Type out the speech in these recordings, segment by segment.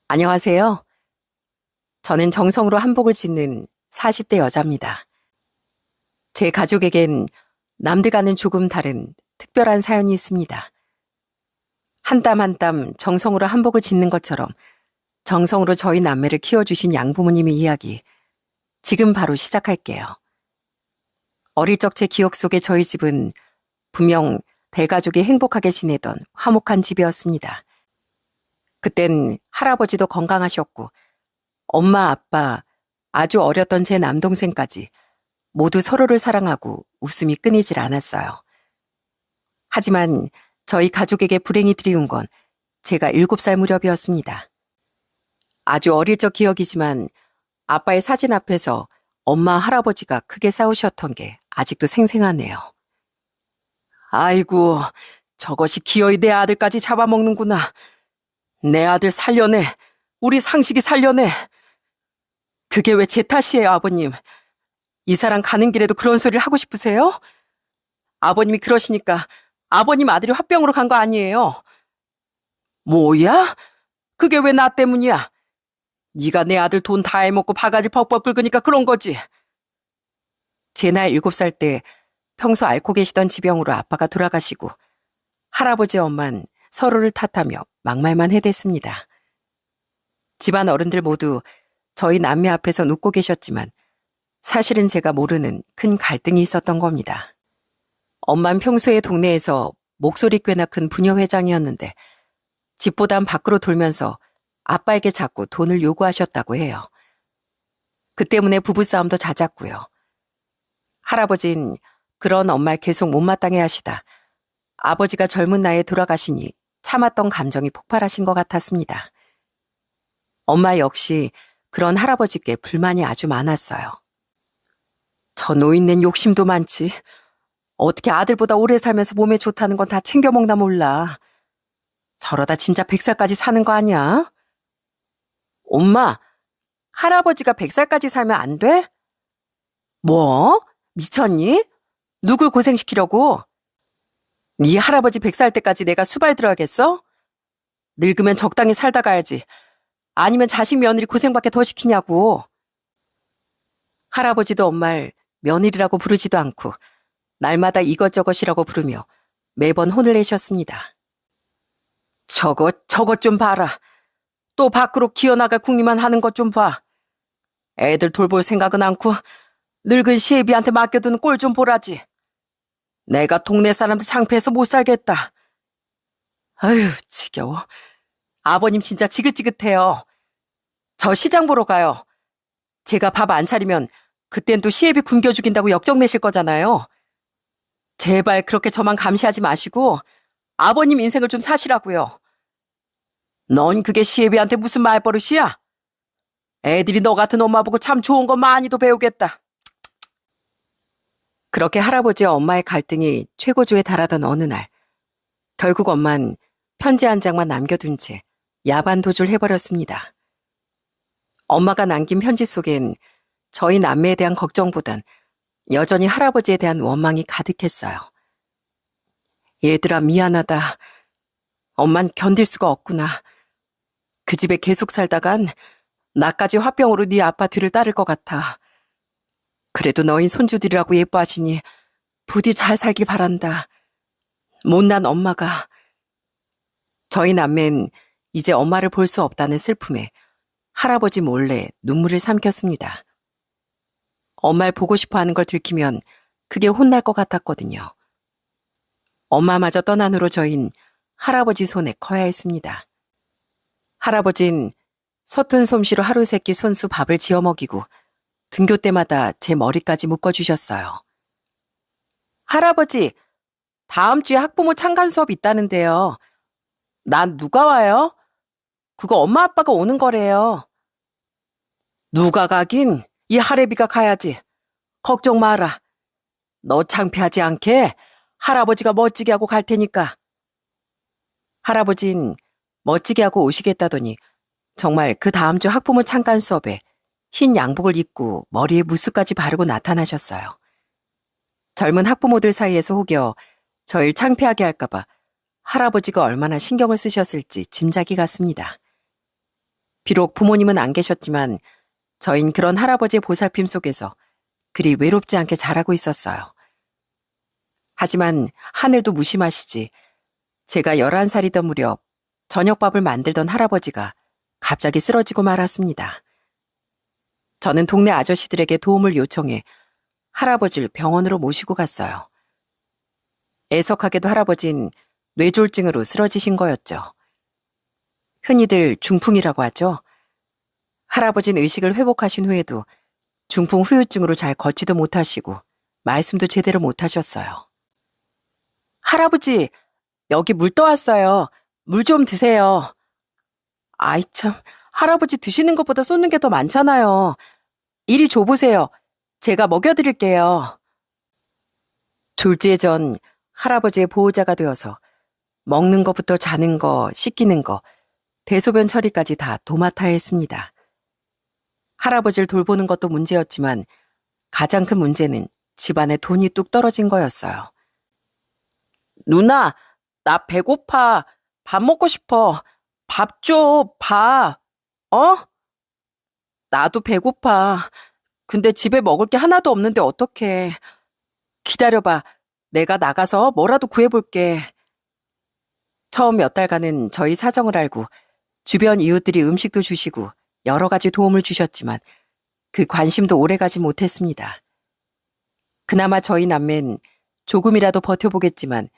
안녕하세요. 저는 정성으로 한복을 짓는 40대 여자입니다. 제 가족에겐 남들과는 조금 다른 특별한 사연이 있습니다. 한 땀 한 땀 정성으로 한복을 짓는 것처럼 정성으로 저희 남매를 키워주신 양부모님의 이야기, 지금 바로 시작할게요. 어릴 적 제 기억 속에 저희 집은 분명 대가족이 행복하게 지내던 화목한 집이었습니다. 그땐 할아버지도 건강하셨고 엄마, 아빠, 아주 어렸던 제 남동생까지 모두 서로를 사랑하고 웃음이 끊이질 않았어요. 하지만 저희 가족에게 불행이 들이운 건 제가 7살 무렵이었습니다. 아주 어릴 적 기억이지만 아빠의 사진 앞에서 엄마, 할아버지가 크게 싸우셨던 게 아직도 생생하네요. 아이고, 저것이 기어이 내 아들까지 잡아먹는구나. 내 아들 살려내. 우리 상식이 살려내. 그게 왜 제 탓이에요, 아버님? 이 사람 가는 길에도 그런 소리를 하고 싶으세요? 아버님이 그러시니까 아버님 아들이 화병으로 간 거 아니에요? 뭐야? 그게 왜 나 때문이야? 네가 내 아들 돈 다 해먹고 바가지 벅벅 긁으니까 그런 거지. 제 나이 7살 때 평소 앓고 계시던 지병으로 아빠가 돌아가시고 할아버지 엄만 서로를 탓하며 막말만 해댔습니다. 집안 어른들 모두 저희 남매 앞에서 웃고 계셨지만 사실은 제가 모르는 큰 갈등이 있었던 겁니다. 엄만 평소에 동네에서 목소리 꽤나 큰 부녀 회장이었는데 집보단 밖으로 돌면서 아빠에게 자꾸 돈을 요구하셨다고 해요. 그 때문에 부부싸움도 잦았고요. 할아버진 그런 엄마를 계속 못마땅해 하시다 아버지가 젊은 나이에 돌아가시니 참았던 감정이 폭발하신 것 같았습니다. 엄마 역시 그런 할아버지께 불만이 아주 많았어요. 저 노인네는 욕심도 많지. 어떻게 아들보다 오래 살면서 몸에 좋다는 건 다 챙겨 먹나 몰라. 저러다 진짜 100살까지 사는 거 아니야? 엄마, 할아버지가 100살까지 살면 안 돼? 뭐? 미쳤니? 누굴 고생시키려고? 네 할아버지 100살 때까지 내가 수발 들어야겠어? 늙으면 적당히 살다 가야지. 아니면 자식 며느리 고생밖에 더 시키냐고. 할아버지도 엄마를 며느리라고 부르지도 않고 날마다 이것저것이라고 부르며 매번 혼을 내셨습니다. 저것 좀 봐라. 또 밖으로 기어나갈 궁리만 하는 것 좀 봐. 애들 돌볼 생각은 않고 늙은 시애비한테 맡겨두는 꼴 좀 보라지. 내가 동네 사람들 창피해서 못 살겠다. 아휴, 지겨워. 아버님 진짜 지긋지긋해요. 저 시장 보러 가요. 제가 밥 안 차리면 그땐 또 시애비 굶겨 죽인다고 역정 내실 거잖아요. 제발 그렇게 저만 감시하지 마시고 아버님 인생을 좀 사시라고요. 넌 그게 시애비한테 무슨 말버릇이야? 애들이 너 같은 엄마 보고 참 좋은 거 많이도 배우겠다. 그렇게 할아버지와 엄마의 갈등이 최고조에 달하던 어느 날, 결국 엄만 편지 한 장만 남겨둔 채 야반 도주를 해버렸습니다. 엄마가 남긴 편지 속엔 저희 남매에 대한 걱정보단 여전히 할아버지에 대한 원망이 가득했어요. 얘들아, 미안하다. 엄만 견딜 수가 없구나. 그 집에 계속 살다간 나까지 화병으로 네 아빠 뒤를 따를 것 같아. 그래도 너희 손주들이라고 예뻐하시니 부디 잘 살길 바란다. 못난 엄마가. 저희 남매는 이제 엄마를 볼 수 없다는 슬픔에 할아버지 몰래 눈물을 삼켰습니다. 엄마를 보고 싶어 하는 걸 들키면 그게 혼날 것 같았거든요. 엄마마저 떠난 후로 저흰 할아버지 손에 커야 했습니다. 할아버진 서툰 솜씨로 하루 세끼 손수 밥을 지어 먹이고 등교 때마다 제 머리까지 묶어주셨어요. 할아버지, 다음 주에 학부모 참관 수업 있다는데요. 난 누가 와요? 그거 엄마 아빠가 오는 거래요. 누가 가긴 이 할애비가 가야지. 걱정 마라. 너 창피하지 않게 할아버지가 멋지게 하고 갈 테니까. 할아버진 멋지게 하고 오시겠다더니 정말 그 다음 주 학부모 참관 수업에 흰 양복을 입고 머리에 무스까지 바르고 나타나셨어요. 젊은 학부모들 사이에서 혹여 저를 창피하게 할까봐 할아버지가 얼마나 신경을 쓰셨을지 짐작이 갔습니다. 비록 부모님은 안 계셨지만 저흰 그런 할아버지의 보살핌 속에서 그리 외롭지 않게 자라고 있었어요. 하지만 하늘도 무심하시지. 제가 11살이던 무렵 저녁밥을 만들던 할아버지가 갑자기 쓰러지고 말았습니다. 저는 동네 아저씨들에게 도움을 요청해 할아버지를 병원으로 모시고 갔어요. 애석하게도 할아버진 뇌졸중으로 쓰러지신 거였죠. 흔히들 중풍이라고 하죠. 할아버진 의식을 회복하신 후에도 중풍 후유증으로 잘 걷지도 못하시고 말씀도 제대로 못하셨어요. 할아버지, 여기 물 떠왔어요. 물 좀 드세요. 아이 참, 할아버지 드시는 것보다 쏟는 게 더 많잖아요. 이리 줘보세요. 제가 먹여드릴게요. 졸지에 전 할아버지의 보호자가 되어서 먹는 것부터 자는 거, 씻기는 거, 대소변 처리까지 다 도맡아야 했습니다. 할아버지를 돌보는 것도 문제였지만 가장 큰 문제는 집안에 돈이 뚝 떨어진 거였어요. 누나, 나 배고파. 밥 먹고 싶어. 밥 줘, 밥. 어? 나도 배고파. 근데 집에 먹을 게 하나도 없는데 어떡해. 기다려봐. 내가 나가서 뭐라도 구해볼게. 처음 몇 달간은 저희 사정을 알고 주변 이웃들이 음식도 주시고 여러 가지 도움을 주셨지만 그 관심도 오래가지 못했습니다. 그나마 저희 남매는 조금이라도 버텨보겠지만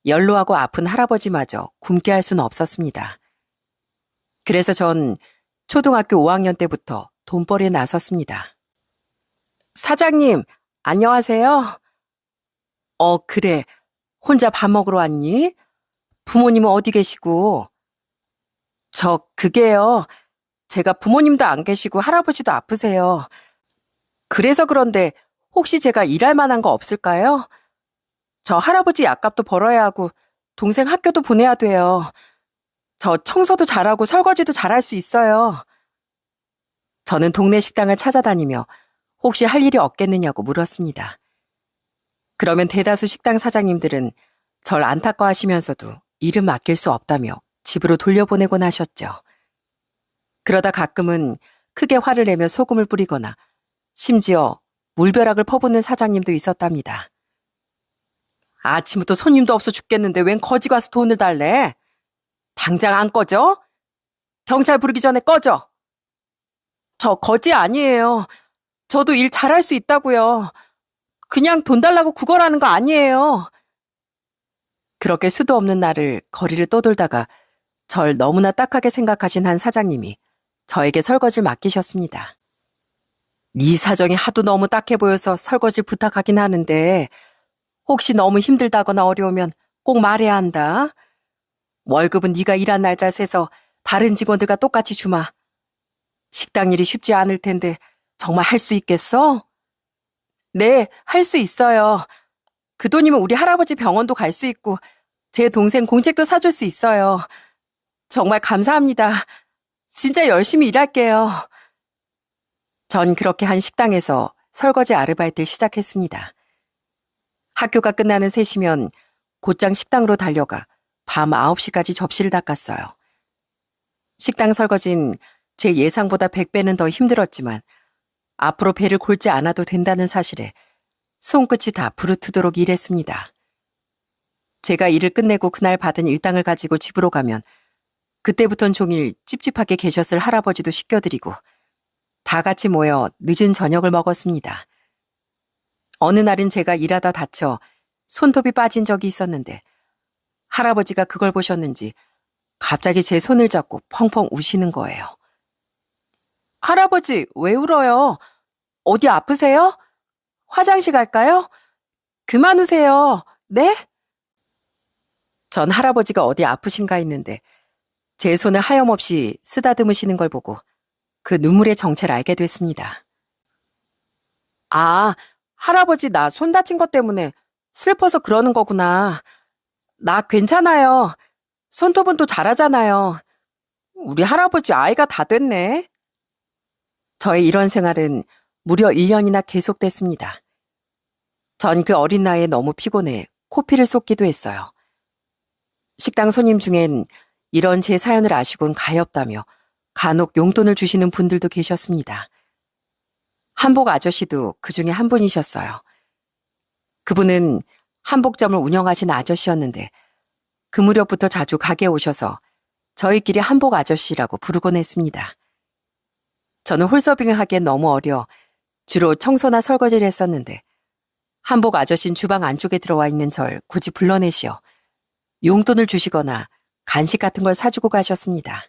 연로하고 아픈 할아버지마저 굶게 할 수는 없었습니다. 그래서 전 초등학교 5학년 때부터 돈벌이에 나섰습니다. 사장님, 안녕하세요. 그래. 혼자 밥 먹으러 왔니? 부모님은 어디 계시고? 그게요. 제가 부모님도 안 계시고 할아버지도 아프세요. 그래서 그런데 혹시 제가 일할 만한 거 없을까요? 저 할아버지 약값도 벌어야 하고 동생 학교도 보내야 돼요. 저 청소도 잘하고 설거지도 잘할 수 있어요. 저는 동네 식당을 찾아다니며 혹시 할 일이 없겠느냐고 물었습니다. 그러면 대다수 식당 사장님들은 절 안타까워하시면서도 일은 맡길 수 없다며 집으로 돌려보내곤 하셨죠. 그러다 가끔은 크게 화를 내며 소금을 뿌리거나 심지어 물벼락을 퍼붓는 사장님도 있었답니다. 아침부터 손님도 없어 죽겠는데 웬 거지 가서 돈을 달래? 당장 안 꺼져? 경찰 부르기 전에 꺼져. 저 거지 아니에요. 저도 일 잘할 수 있다고요. 그냥 돈 달라고 구걸하는 거 아니에요. 그렇게 수도 없는 날을 거리를 떠돌다가 절 너무나 딱하게 생각하신 한 사장님이 저에게 설거지를 맡기셨습니다. 네 사정이 하도 너무 딱해 보여서 설거지 부탁하긴 하는데 혹시 너무 힘들다거나 어려우면 꼭 말해야 한다. 월급은 네가 일한 날짜 세서 다른 직원들과 똑같이 주마. 식당 일이 쉽지 않을 텐데 정말 할 수 있겠어? 네, 할 수 있어요. 그 돈이면 우리 할아버지 병원도 갈 수 있고 제 동생 공책도 사줄 수 있어요. 정말 감사합니다. 진짜 열심히 일할게요. 전 그렇게 한 식당에서 설거지 아르바이트를 시작했습니다. 학교가 끝나는 3시면 곧장 식당으로 달려가 밤 9시까지 접시를 닦았어요. 식당 설거지는 제 예상보다 100배는 더 힘들었지만 앞으로 배를 골지 않아도 된다는 사실에 손끝이 다 부르트도록 일했습니다. 제가 일을 끝내고 그날 받은 일당을 가지고 집으로 가면 그때부턴 종일 찝찝하게 계셨을 할아버지도 씻겨드리고 다 같이 모여 늦은 저녁을 먹었습니다. 어느 날은 제가 일하다 다쳐 손톱이 빠진 적이 있었는데 할아버지가 그걸 보셨는지 갑자기 제 손을 잡고 펑펑 우시는 거예요. 할아버지, 왜 울어요? 어디 아프세요? 화장실 갈까요? 그만 우세요. 네? 전 할아버지가 어디 아프신가 했는데 제 손을 하염없이 쓰다듬으시는 걸 보고 그 눈물의 정체를 알게 됐습니다. 아, 할아버지 나 손 다친 것 때문에 슬퍼서 그러는 거구나. 나 괜찮아요. 손톱은 또 잘하잖아요. 우리 할아버지 아이가 다 됐네. 저의 이런 생활은 무려 1년이나 계속됐습니다. 전 그 어린 나이에 너무 피곤해 코피를 쏟기도 했어요. 식당 손님 중엔 이런 제 사연을 아시곤 가엾다며 간혹 용돈을 주시는 분들도 계셨습니다. 한복 아저씨도 그 중에 한 분이셨어요. 그분은 한복점을 운영하신 아저씨였는데 그 무렵부터 자주 가게에 오셔서 저희끼리 한복 아저씨라고 부르곤 했습니다. 저는 홀서빙을 하기엔 너무 어려 주로 청소나 설거지를 했었는데 한복 아저씨는 주방 안쪽에 들어와 있는 절 굳이 불러내시어 용돈을 주시거나 간식 같은 걸 사주고 가셨습니다.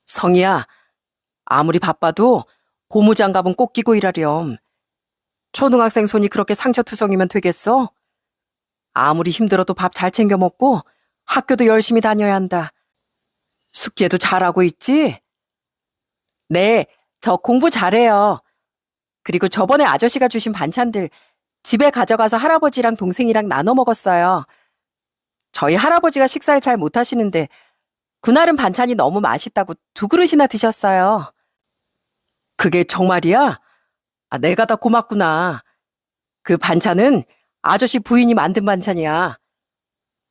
성희야, 아무리 바빠도 고무장갑은 꼭 끼고 일하렴. 초등학생 손이 그렇게 상처투성이면 되겠어? 아무리 힘들어도 밥 잘 챙겨 먹고 학교도 열심히 다녀야 한다. 숙제도 잘하고 있지? 네, 저 공부 잘해요. 그리고 저번에 아저씨가 주신 반찬들 집에 가져가서 할아버지랑 동생이랑 나눠 먹었어요. 저희 할아버지가 식사를 잘 못하시는데 그날은 반찬이 너무 맛있다고 2그릇이나 드셨어요. 그게 정말이야? 아, 내가 다 고맙구나. 그 반찬은 아저씨 부인이 만든 반찬이야.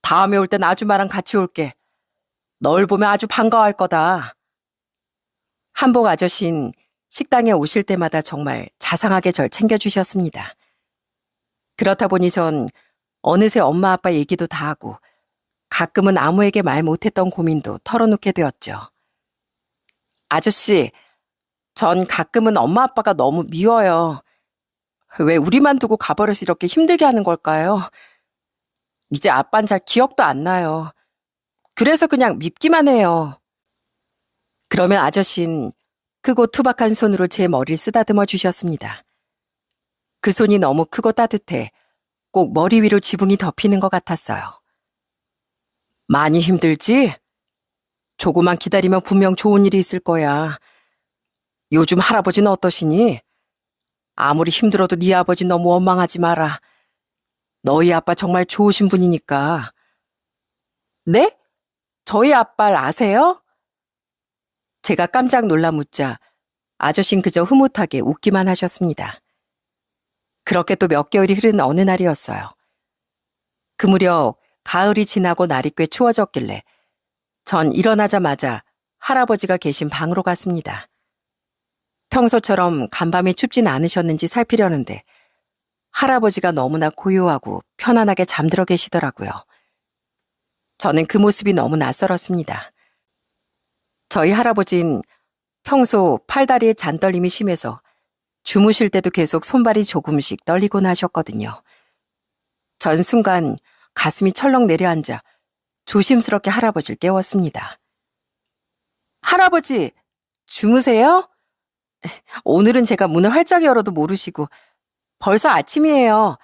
다음에 올 땐 아줌마랑 같이 올게. 널 보면 아주 반가워할 거다. 한복 아저씨는 식당에 오실 때마다 정말 자상하게 절 챙겨주셨습니다. 그렇다 보니 전 어느새 엄마 아빠 얘기도 다 하고 가끔은 아무에게 말 못했던 고민도 털어놓게 되었죠. 아저씨, 전 가끔은 엄마 아빠가 너무 미워요. 왜 우리만 두고 가버려서 이렇게 힘들게 하는 걸까요? 이제 아빠는 잘 기억도 안 나요. 그래서 그냥 밉기만 해요. 그러면 아저씨는 크고 투박한 손으로 제 머리를 쓰다듬어 주셨습니다. 그 손이 너무 크고 따뜻해 꼭 머리 위로 지붕이 덮이는 것 같았어요. 많이 힘들지? 조금만 기다리면 분명 좋은 일이 있을 거야. 요즘 할아버지는 어떠시니? 아무리 힘들어도 네 아버지 너무 원망하지 마라. 너희 아빠 정말 좋으신 분이니까. 네? 저희 아빠를 아세요? 제가 깜짝 놀라 묻자 아저씨는 그저 흐뭇하게 웃기만 하셨습니다. 그렇게 또 몇 개월이 흐른 어느 날이었어요. 그 무렵 가을이 지나고 날이 꽤 추워졌길래 전 일어나자마자 할아버지가 계신 방으로 갔습니다. 평소처럼 간밤에 춥진 않으셨는지 살피려는데 할아버지가 너무나 고요하고 편안하게 잠들어 계시더라고요. 저는 그 모습이 너무 낯설었습니다. 저희 할아버진 평소 팔다리에 잔떨림이 심해서 주무실 때도 계속 손발이 조금씩 떨리곤 하셨거든요. 전 순간 가슴이 철렁 내려앉아 조심스럽게 할아버지를 깨웠습니다. 할아버지, 주무세요? 오늘은 제가 문을 활짝 열어도 모르시고 벌써 아침이에요.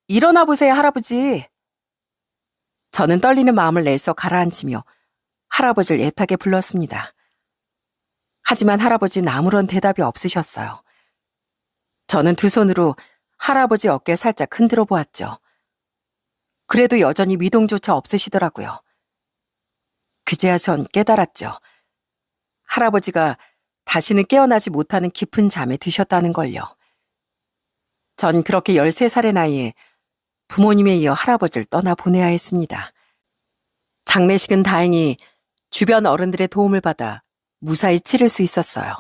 일어나 보세요, 할아버지. 저는 떨리는 마음을 내서 가라앉히며 할아버지를 애타게 불렀습니다. 하지만 할아버지는 아무런 대답이 없으셨어요. 저는 두 손으로 할아버지 어깨를 살짝 흔들어 보았죠. 그래도 여전히 미동조차 없으시더라고요. 그제야 전 깨달았죠. 할아버지가 다시는 깨어나지 못하는 깊은 잠에 드셨다는 걸요. 전 그렇게 13살의 나이에 부모님에 이어 할아버지를 떠나보내야 했습니다. 장례식은 다행히 주변 어른들의 도움을 받아 무사히 치를 수 있었어요.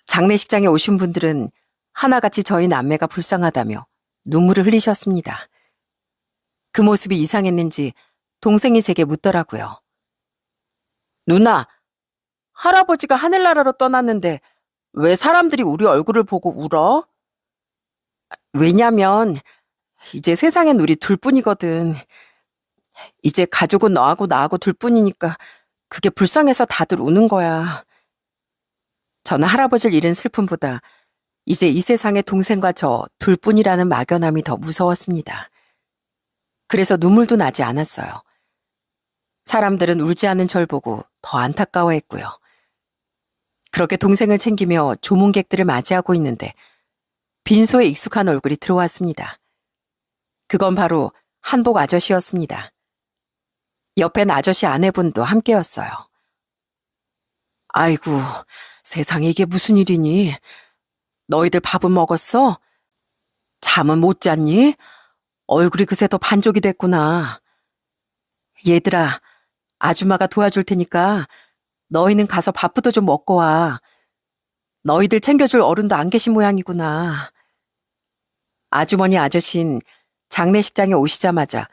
장례식장에 오신 분들은 하나같이 저희 남매가 불쌍하다며 눈물을 흘리셨습니다. 그 모습이 이상했는지 동생이 제게 묻더라고요. 누나, 할아버지가 하늘나라로 떠났는데 왜 사람들이 우리 얼굴을 보고 울어? 왜냐면 이제 세상엔 우리 둘뿐이거든. 이제 가족은 너하고 나하고 둘뿐이니까 그게 불쌍해서 다들 우는 거야. 저는 할아버지를 잃은 슬픔보다 이제 이 세상에 동생과 저 둘뿐이라는 막연함이 더 무서웠습니다. 그래서 눈물도 나지 않았어요. 사람들은 울지 않는 절 보고 더 안타까워했고요. 그렇게 동생을 챙기며 조문객들을 맞이하고 있는데 빈소에 익숙한 얼굴이 들어왔습니다. 그건 바로 한복 아저씨였습니다. 옆엔 아저씨 아내분도 함께였어요. 아이고, 세상에 이게 무슨 일이니? 너희들 밥은 먹었어? 잠은 못 잤니? 얼굴이 그새 더 반쪽이 됐구나. 얘들아, 아줌마가 도와줄 테니까 너희는 가서 밥부터 좀 먹고 와. 너희들 챙겨줄 어른도 안 계신 모양이구나. 아주머니 아저씨는 장례식장에 오시자마자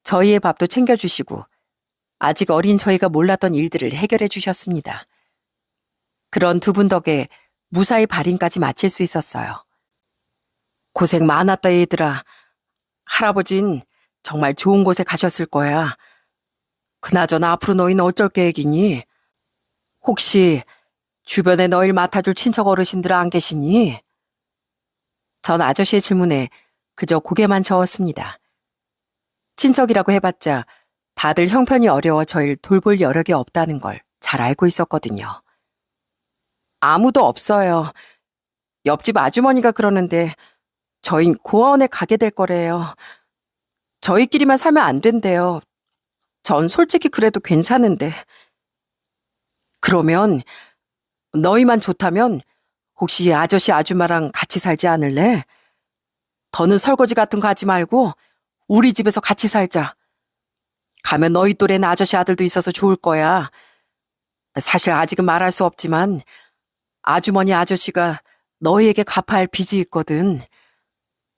저희의 밥도 챙겨주시고 아직 어린 저희가 몰랐던 일들을 해결해 주셨습니다. 그런 두 분 덕에 무사히 발인까지 마칠 수 있었어요. 고생 많았다 얘들아. 할아버진 정말 좋은 곳에 가셨을 거야. 그나저나 앞으로 너희는 어쩔 계획이니? 혹시 주변에 너희를 맡아줄 친척 어르신들 안 계시니? 전 아저씨의 질문에 그저 고개만 저었습니다. 친척이라고 해봤자 다들 형편이 어려워 저희를 돌볼 여력이 없다는 걸 잘 알고 있었거든요. 아무도 없어요. 옆집 아주머니가 그러는데 저흰 고아원에 가게 될 거래요. 저희끼리만 살면 안 된대요. 전 솔직히 그래도 괜찮은데. 그러면 너희만 좋다면 혹시 아저씨 아줌마랑 같이 살지 않을래? 더는 설거지 같은 거 하지 말고 우리 집에서 같이 살자. 가면 너희 또래는 아저씨 아들도 있어서 좋을 거야. 사실 아직은 말할 수 없지만 아주머니 아저씨가 너희에게 갚아야 할 빚이 있거든.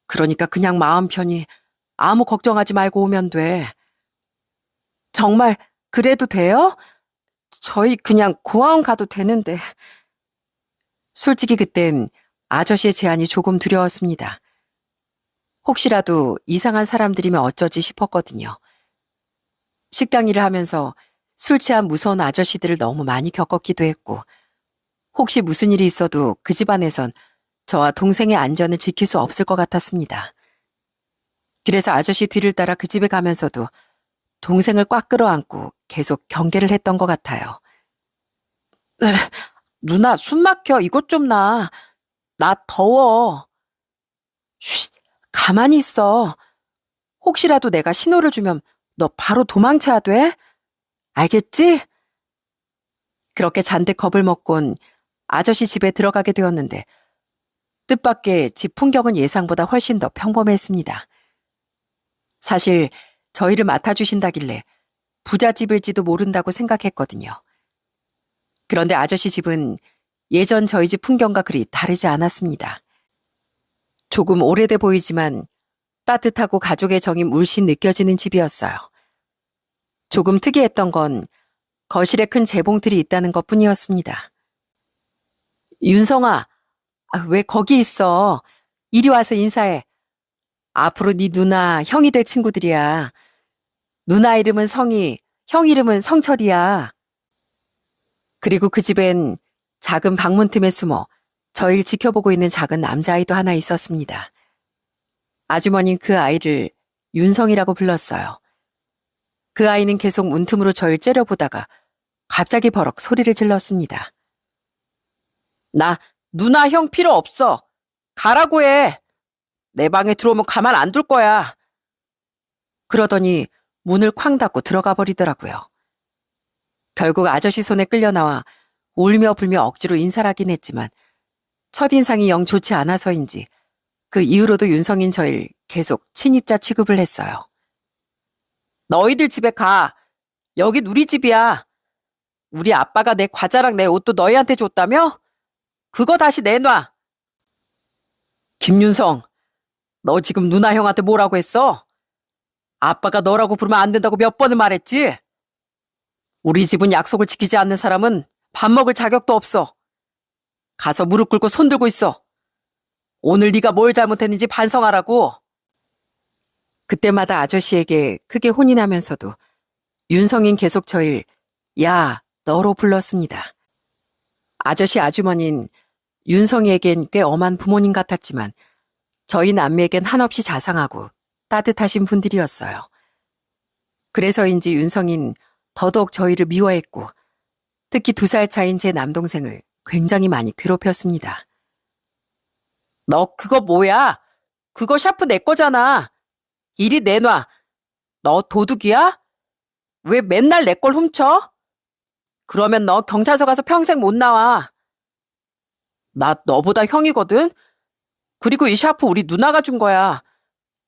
그러니까 그냥 마음 편히 아무 걱정하지 말고 오면 돼. 정말 그래도 돼요? 저희 그냥 고아원 가도 되는데. 솔직히 그땐 아저씨의 제안이 조금 두려웠습니다. 혹시라도 이상한 사람들이면 어쩌지 싶었거든요. 식당 일을 하면서 술 취한 무서운 아저씨들을 너무 많이 겪었기도 했고 혹시 무슨 일이 있어도 그 집안에선 저와 동생의 안전을 지킬 수 없을 것 같았습니다. 그래서 아저씨 뒤를 따라 그 집에 가면서도 동생을 꽉 끌어안고 계속 경계를 했던 것 같아요. 누나 숨 막혀. 이것 좀 나. 나 더워. 쉿, 가만히 있어. 혹시라도 내가 신호를 주면 너 바로 도망쳐야 돼? 알겠지? 그렇게 잔뜩 겁을 먹곤 아저씨 집에 들어가게 되었는데 뜻밖의 집 풍경은 예상보다 훨씬 더 평범했습니다. 사실 저희를 맡아주신다길래 부잣집일지도 모른다고 생각했거든요. 그런데 아저씨 집은 예전 저희 집 풍경과 그리 다르지 않았습니다. 조금 오래돼 보이지만 따뜻하고 가족의 정이 물씬 느껴지는 집이었어요. 조금 특이했던 건 거실에 큰 재봉틀이 있다는 것뿐이었습니다. 윤성아, 왜 거기 있어? 이리 와서 인사해. 앞으로 네 누나, 형이 될 친구들이야. 누나 이름은 성희, 형 이름은 성철이야. 그리고 그 집엔 작은 방문 틈에 숨어 저희를 지켜보고 있는 작은 남자아이도 하나 있었습니다. 아주머니는 그 아이를 윤성이라고 불렀어요. 그 아이는 계속 문틈으로 저를 째려보다가 갑자기 버럭 소리를 질렀습니다. 나 누나 형 필요 없어. 가라고 해. 내 방에 들어오면 가만 안 둘 거야. 그러더니 문을 쾅 닫고 들어가 버리더라고요. 결국 아저씨 손에 끌려 나와 울며 불며 억지로 인사를 하긴 했지만 첫인상이 영 좋지 않아서인지 그 이후로도 윤성인 저를 계속 친입자 취급을 했어요. 너희들 집에 가. 여긴 우리 집이야. 우리 아빠가 내 과자랑 내 옷도 너희한테 줬다며? 그거 다시 내놔. 김윤성, 너 지금 누나 형한테 뭐라고 했어? 아빠가 너라고 부르면 안 된다고 몇 번을 말했지? 우리 집은 약속을 지키지 않는 사람은 밥 먹을 자격도 없어. 가서 무릎 꿇고 손 들고 있어. 오늘 네가 뭘 잘못했는지 반성하라고. 그때마다 아저씨에게 크게 혼이 나면서도 윤성인 계속 저를 야, 너로 불렀습니다. 아저씨 아주머니는 윤성이에겐 꽤 엄한 부모님 같았지만 저희 남매에겐 한없이 자상하고 따뜻하신 분들이었어요. 그래서인지 윤성인 더더욱 저희를 미워했고 특히 2살 차인 제 남동생을 굉장히 많이 괴롭혔습니다. 너 그거 뭐야? 그거 샤프 내 거잖아. 이리 내놔. 너 도둑이야? 왜 맨날 내 걸 훔쳐? 그러면 너 경찰서 가서 평생 못 나와. 나 너보다 형이거든? 그리고 이 샤프 우리 누나가 준 거야.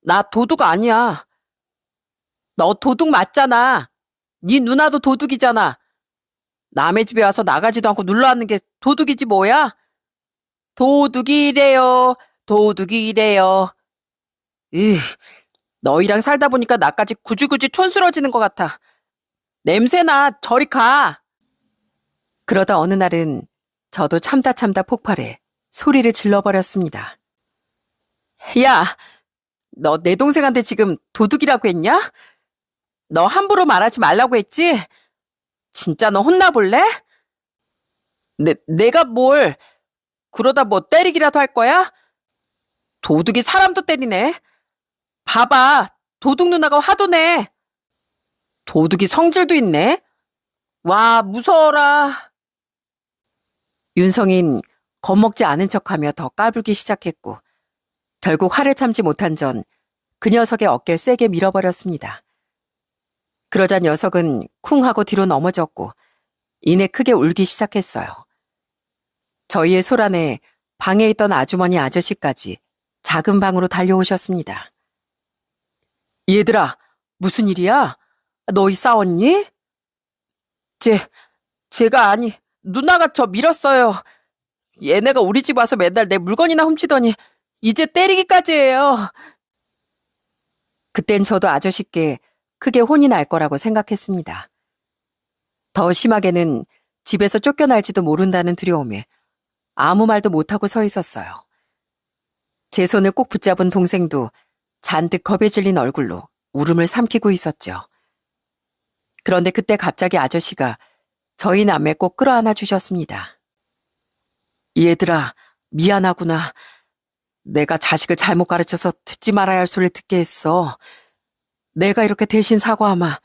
나 도둑 아니야. 너 도둑 맞잖아. 네 누나도 도둑이잖아. 남의 집에 와서 나가지도 않고 눌러앉는 게 도둑이지 뭐야? 도둑이래요. 도둑이래요. 으, 너희랑 살다 보니까 나까지 굳이 촌스러워지는 것 같아. 냄새나, 저리 가. 그러다 어느 날은 저도 참다 폭발해 소리를 질러버렸습니다. 야, 너 내 동생한테 지금 도둑이라고 했냐? 너 함부로 말하지 말라고 했지? 진짜 너 혼나볼래? 내가 뭘, 그러다 뭐 때리기라도 할 거야? 도둑이 사람도 때리네. 봐봐, 도둑 누나가 화도 내. 도둑이 성질도 있네. 와, 무서워라. 윤성인 겁먹지 않은 척하며 더 까불기 시작했고 결국 화를 참지 못한 전 그 녀석의 어깨를 세게 밀어버렸습니다. 그러자 녀석은 쿵 하고 뒤로 넘어졌고 이내 크게 울기 시작했어요. 저희의 소란에 방에 있던 아주머니 아저씨까지 작은 방으로 달려오셨습니다. 얘들아, 무슨 일이야? 너희 싸웠니? 제가 아니, 누나가 저 밀었어요. 얘네가 우리 집 와서 맨날 내 물건이나 훔치더니 이제 때리기까지 해요. 그땐 저도 아저씨께 크게 혼이 날 거라고 생각했습니다. 더 심하게는 집에서 쫓겨날지도 모른다는 두려움에 아무 말도 못하고 서 있었어요. 제 손을 꼭 붙잡은 동생도 잔뜩 겁에 질린 얼굴로 울음을 삼키고 있었죠. 그런데 그때 갑자기 아저씨가 저희 남매 꼭 끌어안아 주셨습니다. 얘들아, 미안하구나. 내가 자식을 잘못 가르쳐서 듣지 말아야 할 소리를 듣게 했어. 내가 이렇게 대신 사과하마.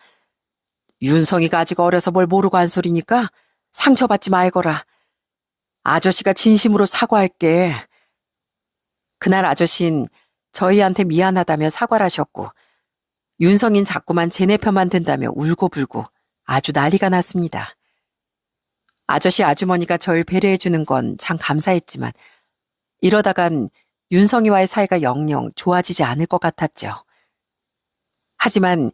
윤성이가 아직 어려서 뭘 모르고 한 소리니까 상처받지 말거라. 아저씨가 진심으로 사과할게. 그날 아저씨는 저희한테 미안하다며 사과를 하셨고 윤성인 자꾸만 쟤네 편만 든다며 울고불고 아주 난리가 났습니다. 아저씨 아주머니가 절 배려해주는 건 참 감사했지만 이러다간 윤성이와의 사이가 영영 좋아지지 않을 것 같았죠. 하지만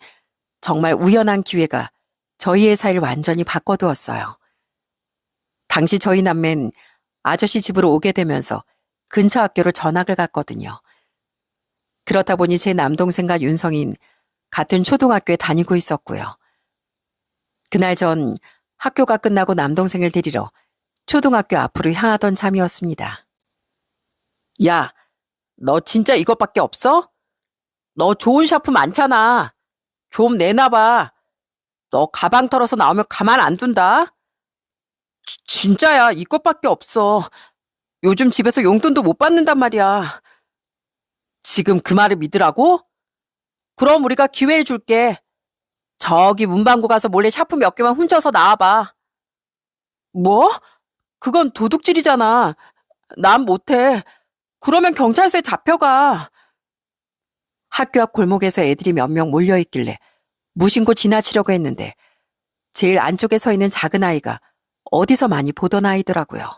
정말 우연한 기회가 저희의 사이를 완전히 바꿔두었어요. 당시 저희 남매는 아저씨 집으로 오게 되면서 근처 학교로 전학을 갔거든요. 그렇다 보니 제 남동생과 윤성인 같은 초등학교에 다니고 있었고요. 그날 전 학교가 끝나고 남동생을 데리러 초등학교 앞으로 향하던 참이었습니다. 야, 너 진짜 이것밖에 없어? 너 좋은 샤프 많잖아. 좀 내놔봐. 너 가방 털어서 나오면 가만 안 둔다. 진짜야, 이것밖에 없어. 요즘 집에서 용돈도 못 받는단 말이야. 지금 그 말을 믿으라고? 그럼 우리가 기회를 줄게. 저기 문방구 가서 몰래 샤프 몇 개만 훔쳐서 나와봐. 뭐? 그건 도둑질이잖아. 난 못해. 그러면 경찰서에 잡혀가. 학교 앞 골목에서 애들이 몇 명 몰려있길래 무심코 지나치려고 했는데 제일 안쪽에 서 있는 작은 아이가 어디서 많이 보던 아이더라고요.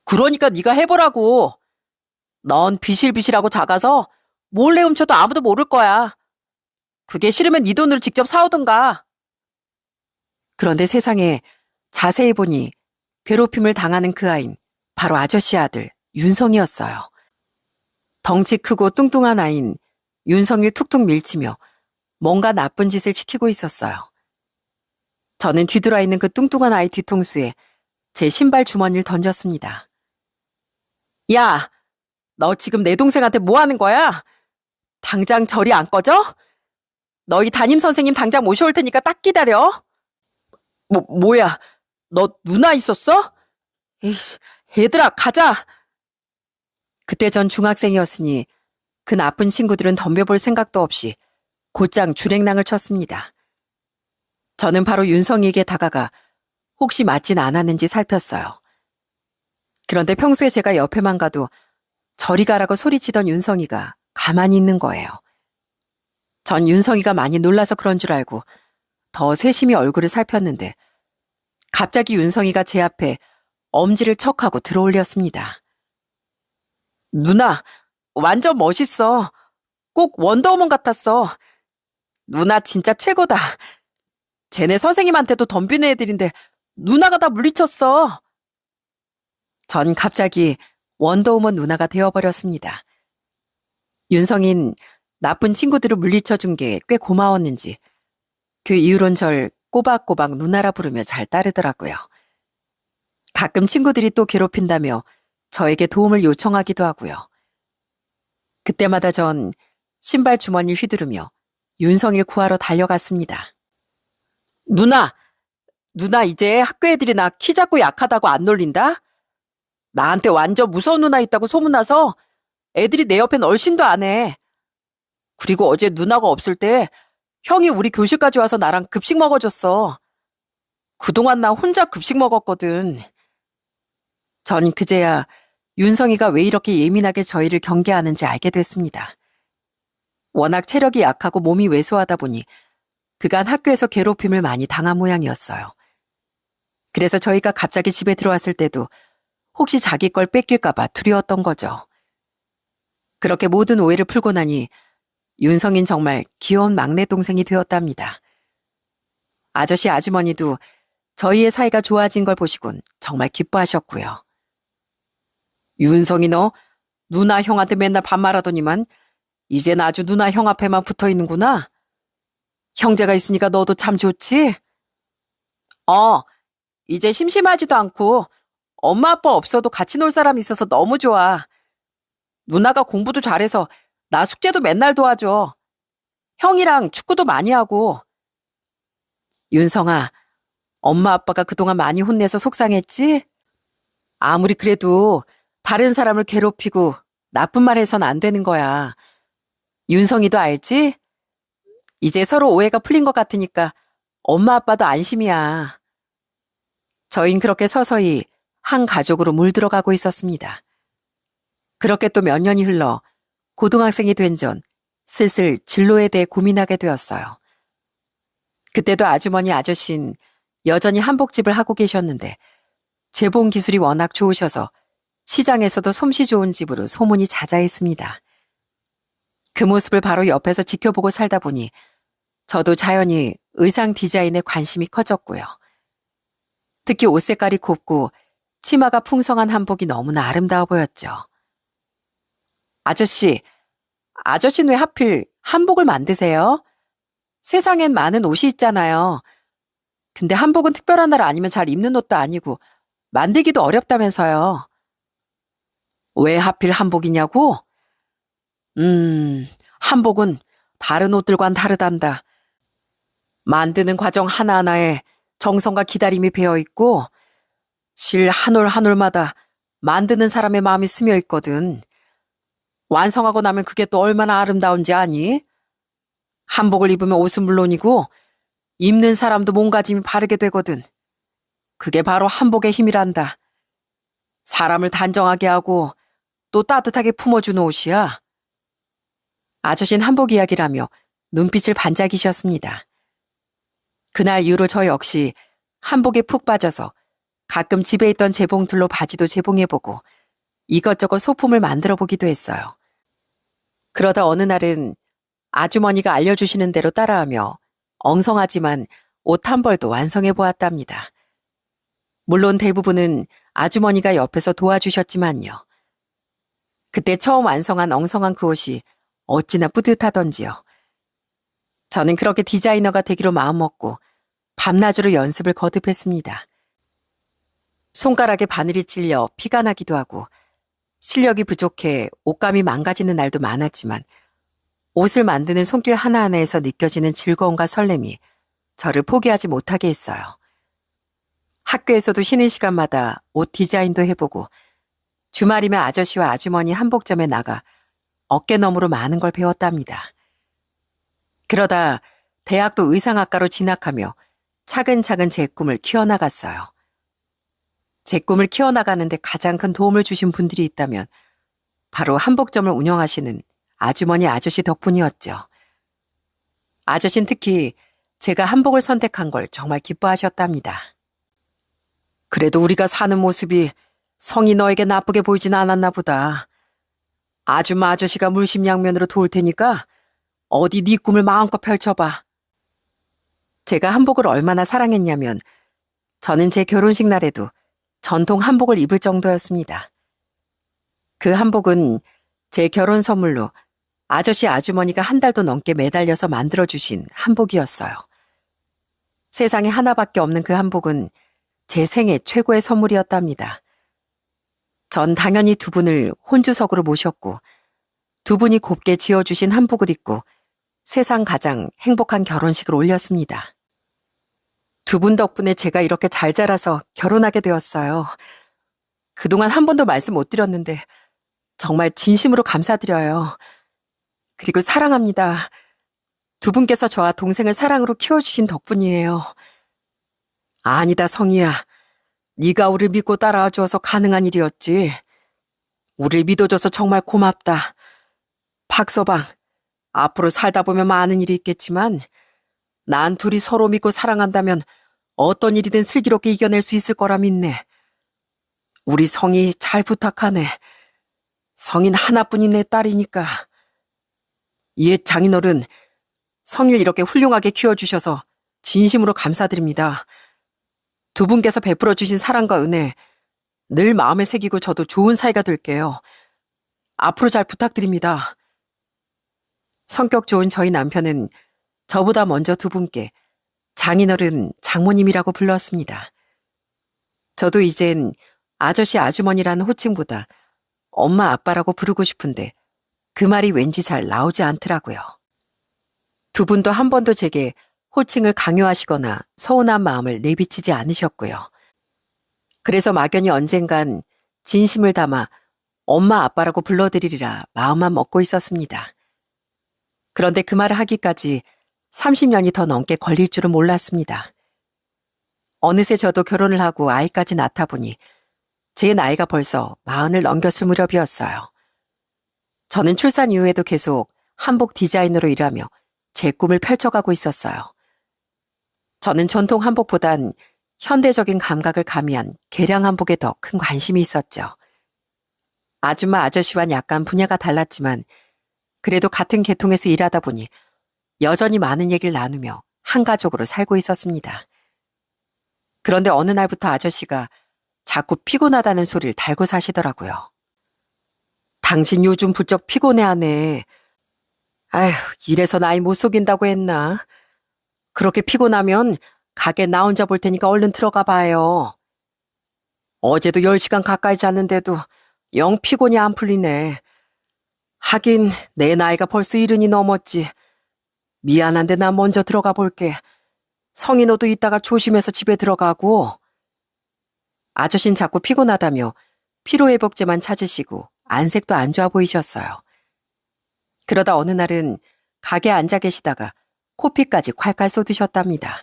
그러니까 네가 해보라고. 넌 비실비실하고 작아서 몰래 훔쳐도 아무도 모를 거야. 그게 싫으면 네 돈으로 직접 사오든가. 그런데 세상에 자세히 보니 괴롭힘을 당하는 그 아이는 바로 아저씨 아들 윤성이었어요. 덩치 크고 뚱뚱한 아이는 윤성이를 툭툭 밀치며 뭔가 나쁜 짓을 시키고 있었어요. 저는 뒤돌아 있는 그 뚱뚱한 아이 뒤통수에 제 신발 주머니를 던졌습니다. 야, 너 지금 내 동생한테 뭐 하는 거야? 당장 저리 안 꺼져? 너희 담임선생님 당장 모셔올 테니까 딱 기다려. 뭐야? 너 누나 있었어? 에이씨, 얘들아, 가자. 그때 전 중학생이었으니 그 나쁜 친구들은 덤벼볼 생각도 없이 곧장 줄행랑을 쳤습니다. 저는 바로 윤성이에게 다가가 혹시 맞진 않았는지 살폈어요. 그런데 평소에 제가 옆에만 가도 저리 가라고 소리치던 윤성이가 가만히 있는 거예요. 전 윤성이가 많이 놀라서 그런 줄 알고 더 세심히 얼굴을 살폈는데 갑자기 윤성이가 제 앞에 엄지를 척하고 들어올렸습니다. 누나, 완전 멋있어. 꼭 원더우먼 같았어. 누나 진짜 최고다. 쟤네 선생님한테도 덤비는 애들인데 누나가 다 물리쳤어. 전 갑자기 원더우먼 누나가 되어버렸습니다. 윤성인 나쁜 친구들을 물리쳐준 게 꽤 고마웠는지 그 이후론 절 꼬박꼬박 누나라 부르며 잘 따르더라고요. 가끔 친구들이 또 괴롭힌다며 저에게 도움을 요청하기도 하고요. 그때마다 전 신발 주머니를 휘두르며 윤성이를 구하러 달려갔습니다. 누나 이제 학교 애들이 나 키 작고 약하다고 안 놀린다? 나한테 완전 무서운 누나 있다고 소문나서 애들이 내 옆엔 얼씬도 안 해. 그리고 어제 누나가 없을 때 형이 우리 교실까지 와서 나랑 급식 먹어줬어. 그동안 나 혼자 급식 먹었거든. 전 그제야 윤성이가 왜 이렇게 예민하게 저희를 경계하는지 알게 됐습니다. 워낙 체력이 약하고 몸이 왜소하다 보니 그간 학교에서 괴롭힘을 많이 당한 모양이었어요. 그래서 저희가 갑자기 집에 들어왔을 때도 혹시 자기 걸 뺏길까봐 두려웠던 거죠. 그렇게 모든 오해를 풀고 나니 윤성인 정말 귀여운 막내 동생이 되었답니다. 아저씨 아주머니도 저희의 사이가 좋아진 걸 보시곤 정말 기뻐하셨고요. 윤성이 너 누나 형한테 맨날 반말하더니만 이젠 아주 누나 형 앞에만 붙어 있는구나. 형제가 있으니까 너도 참 좋지? 이제 심심하지도 않고 엄마 아빠 없어도 같이 놀 사람이 있어서 너무 좋아. 누나가 공부도 잘해서 나 숙제도 맨날 도와줘. 형이랑 축구도 많이 하고. 윤성아, 엄마 아빠가 그동안 많이 혼내서 속상했지? 아무리 그래도 다른 사람을 괴롭히고 나쁜 말 해선 안 되는 거야. 윤성이도 알지? 이제 서로 오해가 풀린 것 같으니까 엄마 아빠도 안심이야. 저흰 그렇게 서서히 한 가족으로 물들어가고 있었습니다. 그렇게 또 몇 년이 흘러 고등학생이 된 전 슬슬 진로에 대해 고민하게 되었어요. 그때도 아주머니 아저씨는 여전히 한복집을 하고 계셨는데 재봉 기술이 워낙 좋으셔서 시장에서도 솜씨 좋은 집으로 소문이 자자했습니다. 그 모습을 바로 옆에서 지켜보고 살다 보니 저도 자연히 의상 디자인에 관심이 커졌고요. 특히 옷 색깔이 곱고 치마가 풍성한 한복이 너무나 아름다워 보였죠. 아저씨는 왜 하필 한복을 만드세요? 세상엔 많은 옷이 있잖아요. 근데 한복은 특별한 날 아니면 잘 입는 옷도 아니고 만들기도 어렵다면서요. 왜 하필 한복이냐고? 한복은 다른 옷들과는 다르단다. 만드는 과정 하나하나에 정성과 기다림이 배어 있고 실 한 올 한 올마다 만드는 사람의 마음이 스며 있거든. 완성하고 나면 그게 또 얼마나 아름다운지 아니? 한복을 입으면 옷은 물론이고 입는 사람도 몸가짐이 바르게 되거든. 그게 바로 한복의 힘이란다. 사람을 단정하게 하고 또 따뜻하게 품어주는 옷이야. 아저씨는 한복 이야기라며 눈빛을 반짝이셨습니다. 그날 이후로 저 역시 한복에 푹 빠져서 가끔 집에 있던 재봉틀로 바지도 재봉해보고 이것저것 소품을 만들어 보기도 했어요. 그러다 어느 날은 아주머니가 알려주시는 대로 따라하며 엉성하지만 옷 한 벌도 완성해 보았답니다. 물론 대부분은 아주머니가 옆에서 도와주셨지만요. 그때 처음 완성한 엉성한 그 옷이 어찌나 뿌듯하던지요. 저는 그렇게 디자이너가 되기로 마음먹고 밤낮으로 연습을 거듭했습니다. 손가락에 바늘이 찔려 피가 나기도 하고 실력이 부족해 옷감이 망가지는 날도 많았지만 옷을 만드는 손길 하나하나에서 느껴지는 즐거움과 설렘이 저를 포기하지 못하게 했어요. 학교에서도 쉬는 시간마다 옷 디자인도 해보고 주말이면 아저씨와 아주머니 한복점에 나가 어깨너머로 많은 걸 배웠답니다. 그러다 대학도 의상학과로 진학하며 차근차근 제 꿈을 키워나갔어요. 제 꿈을 키워나가는데 가장 큰 도움을 주신 분들이 있다면 바로 한복점을 운영하시는 아주머니 아저씨 덕분이었죠. 아저씨는 특히 제가 한복을 선택한 걸 정말 기뻐하셨답니다. 그래도 우리가 사는 모습이 성이 너에게 나쁘게 보이진 않았나 보다. 아줌마 아저씨가 물심양면으로 도울 테니까 어디 네 꿈을 마음껏 펼쳐봐. 제가 한복을 얼마나 사랑했냐면 저는 제 결혼식 날에도 전통 한복을 입을 정도였습니다. 그 한복은 제 결혼 선물로 아저씨 아주머니가 한 달도 넘게 매달려서 만들어주신 한복이었어요. 세상에 하나밖에 없는 그 한복은 제 생애 최고의 선물이었답니다. 전 당연히 두 분을 혼주석으로 모셨고 두 분이 곱게 지어주신 한복을 입고 세상 가장 행복한 결혼식을 올렸습니다. 두 분 덕분에 제가 이렇게 잘 자라서 결혼하게 되었어요. 그동안 한 번도 말씀 못 드렸는데 정말 진심으로 감사드려요. 그리고 사랑합니다. 두 분께서 저와 동생을 사랑으로 키워주신 덕분이에요. 아니다, 성희야. 네가 우릴 믿고 따라와 주어서 가능한 일이었지. 우릴 믿어줘서 정말 고맙다. 박서방, 앞으로 살다 보면 많은 일이 있겠지만 난 둘이 서로 믿고 사랑한다면 어떤 일이든 슬기롭게 이겨낼 수 있을 거라 믿네. 우리 성희 잘 부탁하네. 성인 하나뿐인 내 딸이니까. 옛 장인어른, 성일 이렇게 훌륭하게 키워주셔서 진심으로 감사드립니다. 두 분께서 베풀어 주신 사랑과 은혜 늘 마음에 새기고 저도 좋은 사이가 될게요. 앞으로 잘 부탁드립니다. 성격 좋은 저희 남편은 저보다 먼저 두 분께 장인어른, 장모님이라고 불렀습니다. 저도 이젠 아저씨 아주머니라는 호칭보다 엄마 아빠라고 부르고 싶은데 그 말이 왠지 잘 나오지 않더라고요. 두 분도 한 번도 제게 호칭을 강요하시거나 서운한 마음을 내비치지 않으셨고요. 그래서 막연히 언젠간 진심을 담아 엄마 아빠라고 불러드리리라 마음만 먹고 있었습니다. 그런데 그 말을 하기까지 30년이 더 넘게 걸릴 줄은 몰랐습니다. 어느새 저도 결혼을 하고 아이까지 낳다 보니 제 나이가 벌써 40을 넘겼을 무렵이었어요. 저는 출산 이후에도 계속 한복 디자이너로 일하며 제 꿈을 펼쳐가고 있었어요. 저는 전통 한복보단 현대적인 감각을 가미한 개량 한복에 더 큰 관심이 있었죠. 아줌마 아저씨와는 약간 분야가 달랐지만 그래도 같은 계통에서 일하다 보니 여전히 많은 얘기를 나누며 한 가족으로 살고 있었습니다. 그런데 어느 날부터 아저씨가 자꾸 피곤하다는 소리를 달고 사시더라고요. 당신 요즘 부쩍 피곤해하네. 아휴, 이래서 나이 못 속인다고 했나? 그렇게 피곤하면 가게 나 혼자 볼 테니까 얼른 들어가 봐요. 어제도 10시간 가까이 잤는데도 영 피곤이 안 풀리네. 하긴 내 나이가 벌써 70이 넘었지. 미안한데 나 먼저 들어가 볼게. 성희 너도 이따가 조심해서 집에 들어가고. 아저씨는 자꾸 피곤하다며 피로회복제만 찾으시고 안색도 안 좋아 보이셨어요. 그러다 어느 날은 가게에 앉아 계시다가 코피까지 콸콸 쏟으셨답니다.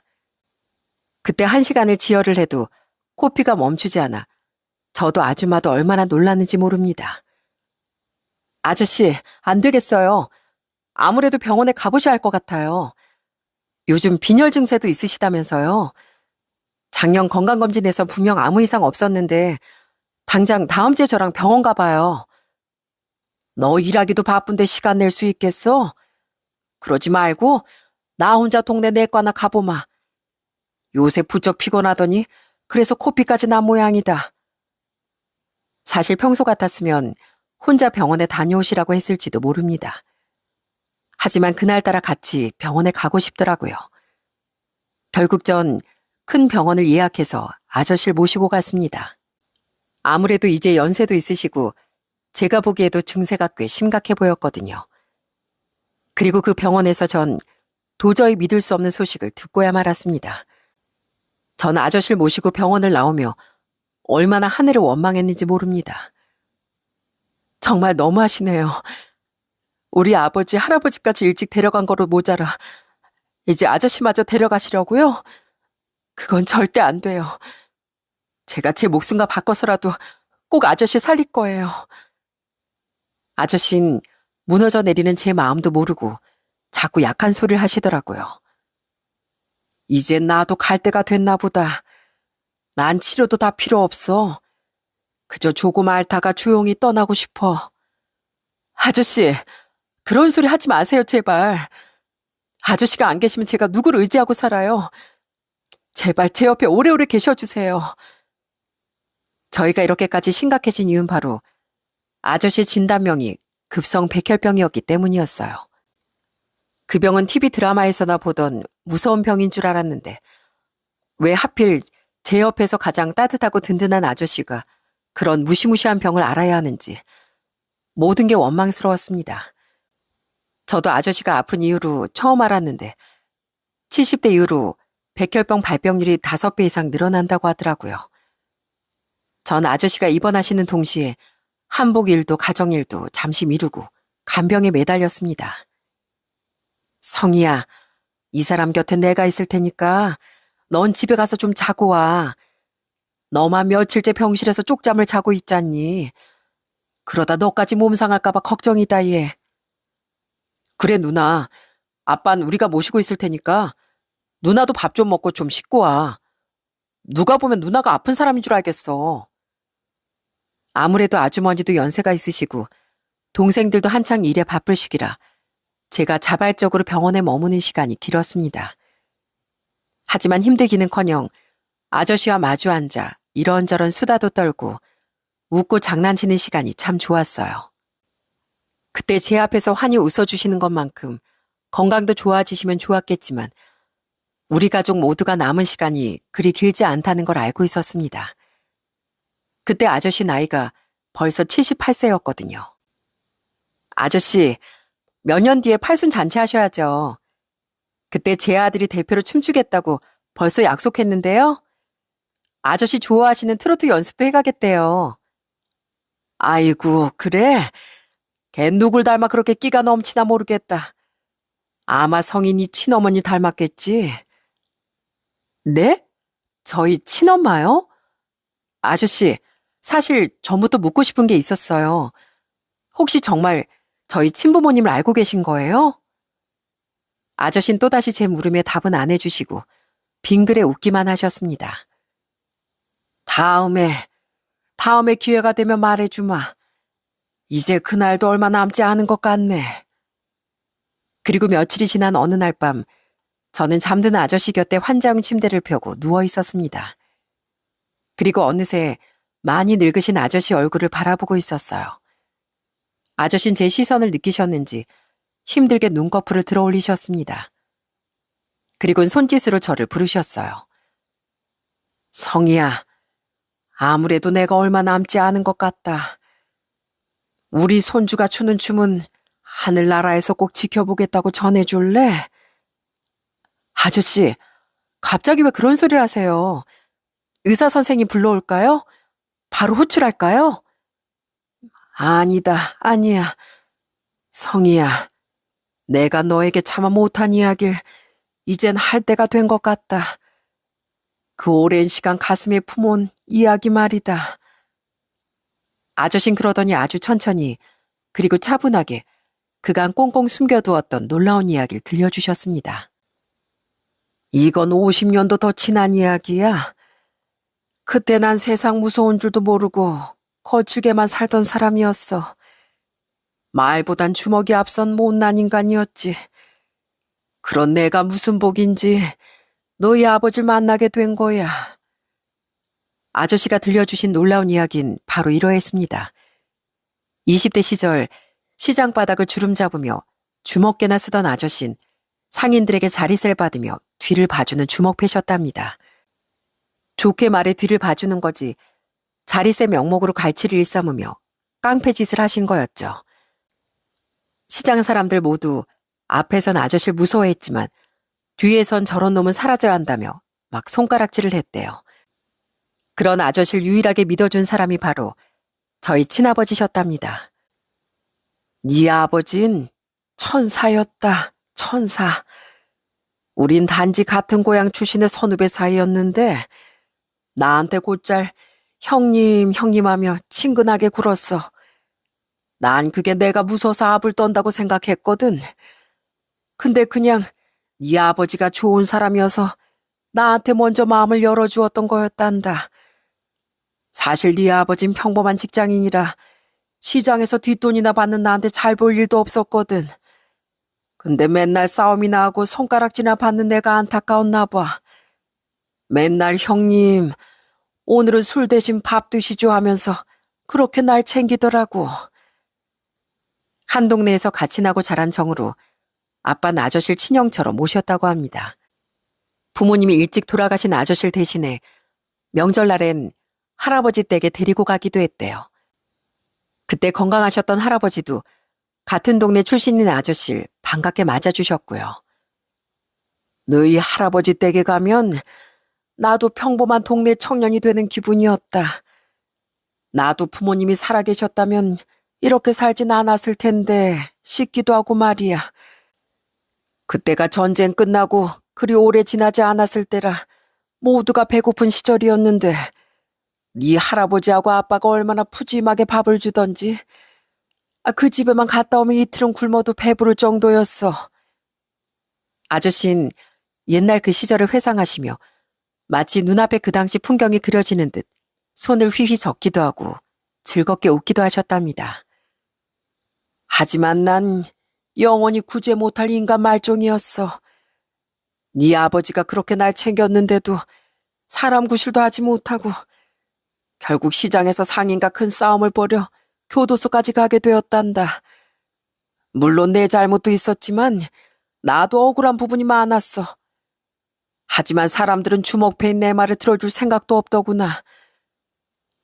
그때 1시간을 지혈을 해도 코피가 멈추지 않아 저도 아줌마도 얼마나 놀랐는지 모릅니다. 아저씨, 안 되겠어요. 아무래도 병원에 가보셔야 할 것 같아요. 요즘 빈혈 증세도 있으시다면서요. 작년 건강검진에서 분명 아무 이상 없었는데 당장 다음 주에 저랑 병원 가봐요. 너 일하기도 바쁜데 시간 낼 수 있겠어? 그러지 말고 나 혼자 동네 내과나 가보마. 요새 부쩍 피곤하더니 그래서 코피까지 난 모양이다. 사실 평소 같았으면 혼자 병원에 다녀오시라고 했을지도 모릅니다. 하지만 그날따라 같이 병원에 가고 싶더라고요. 결국 전 큰 병원을 예약해서 아저씨를 모시고 갔습니다. 아무래도 이제 연세도 있으시고 제가 보기에도 증세가 꽤 심각해 보였거든요. 그리고 그 병원에서 전 도저히 믿을 수 없는 소식을 듣고야 말았습니다. 전 아저씨를 모시고 병원을 나오며 얼마나 하늘을 원망했는지 모릅니다. 정말 너무하시네요. 우리 아버지, 할아버지까지 일찍 데려간 거로 모자라 이제 아저씨마저 데려가시려고요? 그건 절대 안 돼요. 제가 제 목숨과 바꿔서라도 꼭 아저씨 살릴 거예요. 아저씨는 무너져 내리는 제 마음도 모르고 자꾸 약한 소리를 하시더라고요. 이젠 나도 갈 때가 됐나 보다. 난 치료도 다 필요 없어. 그저 조금 앓다가 조용히 떠나고 싶어. 아저씨, 그런 소리 하지 마세요, 제발. 아저씨가 안 계시면 제가 누구를 의지하고 살아요. 제발 제 옆에 오래오래 계셔주세요. 저희가 이렇게까지 심각해진 이유는 바로 아저씨 진단명이 급성 백혈병이었기 때문이었어요. 그 병은 TV 드라마에서나 보던 무서운 병인 줄 알았는데 왜 하필 제 옆에서 가장 따뜻하고 든든한 아저씨가 그런 무시무시한 병을 알아야 하는지 모든 게 원망스러웠습니다. 저도 아저씨가 아픈 이후로 처음 알았는데 70대 이후로 백혈병 발병률이 5배 이상 늘어난다고 하더라고요. 전 아저씨가 입원하시는 동시에 한복 일도 가정 일도 잠시 미루고 간병에 매달렸습니다. 성희야, 이 사람 곁에 내가 있을 테니까 넌 집에 가서 좀 자고 와. 너만 며칠째 병실에서 쪽잠을 자고 있잖니. 그러다 너까지 몸 상할까 봐 걱정이다 얘. 그래 누나, 아빤 우리가 모시고 있을 테니까 누나도 밥 좀 먹고 좀 씻고 와. 누가 보면 누나가 아픈 사람인 줄 알겠어. 아무래도 아주머니도 연세가 있으시고 동생들도 한창 일에 바쁠 시기라 제가 자발적으로 병원에 머무는 시간이 길었습니다. 하지만 힘들기는커녕 아저씨와 마주 앉아 이런저런 수다도 떨고 웃고 장난치는 시간이 참 좋았어요. 그때 제 앞에서 환히 웃어주시는 것만큼 건강도 좋아지시면 좋았겠지만 우리 가족 모두가 남은 시간이 그리 길지 않다는 걸 알고 있었습니다. 그때 아저씨 나이가 벌써 78세였거든요. 아저씨, 몇 년 뒤에 팔순 잔치 하셔야죠. 그때 제 아들이 대표로 춤추겠다고 벌써 약속했는데요. 아저씨 좋아하시는 트로트 연습도 해가겠대요. 아이고, 그래? 걔 누굴 닮아 그렇게 끼가 넘치나 모르겠다. 아마 성인이 친어머니 닮았겠지. 네? 저희 친엄마요? 아저씨, 사실 전부터 묻고 싶은 게 있었어요. 혹시 정말 저희 친부모님을 알고 계신 거예요? 아저씨는 또다시 제 물음에 답은 안 해주시고 빙그레 웃기만 하셨습니다. 다음에 기회가 되면 말해주마. 이제 그날도 얼마 남지 않은 것 같네. 그리고 며칠이 지난 어느 날 밤 저는 잠든 아저씨 곁에 환자용 침대를 펴고 누워 있었습니다. 그리고 어느새 많이 늙으신 아저씨 얼굴을 바라보고 있었어요. 아저씨는 제 시선을 느끼셨는지 힘들게 눈꺼풀을 들어 올리셨습니다. 그리고는 손짓으로 저를 부르셨어요. 성희야, 아무래도 내가 얼마 남지 않은 것 같다. 우리 손주가 추는 춤은 하늘나라에서 꼭 지켜보겠다고 전해줄래? 아저씨, 갑자기 왜 그런 소리를 하세요? 의사 선생님 불러올까요? 바로 호출할까요? 아니야. 성희야, 내가 너에게 차마 못한 이야기를 이젠 할 때가 된 것 같다. 그 오랜 시간 가슴에 품어온 이야기 말이다. 아저씨는 그러더니 아주 천천히 그리고 차분하게 그간 꽁꽁 숨겨두었던 놀라운 이야기를 들려주셨습니다. 이건 50년도 더 지난 이야기야. 그때 난 세상 무서운 줄도 모르고 거칠게만 살던 사람이었어. 말보단 주먹이 앞선 못난 인간이었지. 그런 내가 무슨 복인지 너희 아버지를 만나게 된 거야. 아저씨가 들려주신 놀라운 이야기는 바로 이러했습니다. 20대 시절 시장 바닥을 주름 잡으며 주먹개나 쓰던 아저씨는 상인들에게 자리세를 받으며 뒤를 봐주는 주먹패셨답니다. 좋게 말해 뒤를 봐주는 거지 자리세 명목으로 갈취를 일삼으며 깡패짓을 하신 거였죠. 시장 사람들 모두 앞에선 아저씨를 무서워했지만 뒤에선 저런 놈은 사라져야 한다며 막 손가락질을 했대요. 그런 아저씨를 유일하게 믿어준 사람이 바로 저희 친아버지셨답니다. 네 아버진 천사였다, 천사. 우린 단지 같은 고향 출신의 선후배 사이였는데 나한테 곧잘 형님 하며 친근하게 굴었어. 난 그게 내가 무서워서 압을 떤다고 생각했거든. 근데 그냥 네 아버지가 좋은 사람이어서 나한테 먼저 마음을 열어주었던 거였단다. 사실 네 아버진 평범한 직장인이라 시장에서 뒷돈이나 받는 나한테 잘 볼 일도 없었거든. 근데 맨날 싸움이나 하고 손가락질이나 받는 내가 안타까웠나 봐. 맨날 형님, 오늘은 술 대신 밥 드시죠 하면서 그렇게 날 챙기더라고. 한 동네에서 같이 나고 자란 정으로 아빠는 아저씨를 친형처럼 모셨다고 합니다. 부모님이 일찍 돌아가신 아저씨를 대신해 명절날엔 할아버지 댁에 데리고 가기도 했대요. 그때 건강하셨던 할아버지도 같은 동네 출신인 아저씨를 반갑게 맞아주셨고요. 너희 할아버지 댁에 가면 나도 평범한 동네 청년이 되는 기분이었다. 나도 부모님이 살아계셨다면 이렇게 살진 않았을 텐데 싶기도 하고 말이야. 그때가 전쟁 끝나고 그리 오래 지나지 않았을 때라 모두가 배고픈 시절이었는데 네 할아버지하고 아빠가 얼마나 푸짐하게 밥을 주던지. 그 집에만 갔다 오면 이틀은 굶어도 배부를 정도였어. 아저씨는 옛날 그 시절을 회상하시며 마치 눈앞에 그 당시 풍경이 그려지는 듯 손을 휘휘 젓기도 하고 즐겁게 웃기도 하셨답니다. 하지만 난 영원히 구제 못할 인간 말종이었어. 네 아버지가 그렇게 날 챙겼는데도 사람 구실도 하지 못하고 결국 시장에서 상인과 큰 싸움을 벌여 교도소까지 가게 되었단다. 물론 내 잘못도 있었지만 나도 억울한 부분이 많았어. 하지만 사람들은 주먹패인 내 말을 들어줄 생각도 없더구나.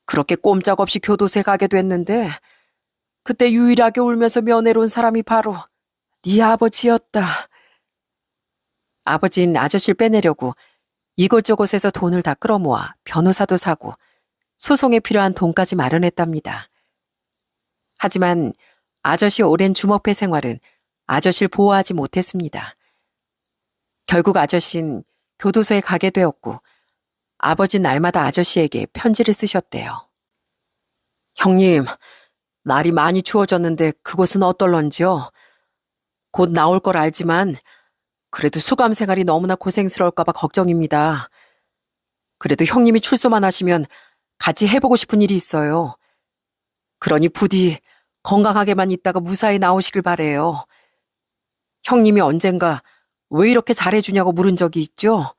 그렇게 꼼짝없이 교도소에 가게 됐는데 그때 유일하게 울면서 면회로 온 사람이 바로 네 아버지였다. 아버지는 아저씨를 빼내려고 이곳저곳에서 돈을 다 끌어모아 변호사도 사고 소송에 필요한 돈까지 마련했답니다. 하지만 아저씨의 오랜 주먹패 생활은 아저씨를 보호하지 못했습니다. 결국 아저씨는 교도소에 가게 되었고 아버지는 날마다 아저씨에게 편지를 쓰셨대요. 형님, 날이 많이 추워졌는데 그곳은 어떨런지요? 곧 나올 걸 알지만 그래도 수감 생활이 너무나 고생스러울까 봐 걱정입니다. 그래도 형님이 출소만 하시면 같이 해보고 싶은 일이 있어요. 그러니 부디 건강하게만 있다가 무사히 나오시길 바래요. 형님이 언젠가 왜 이렇게 잘해주냐고 물은 적이 있죠?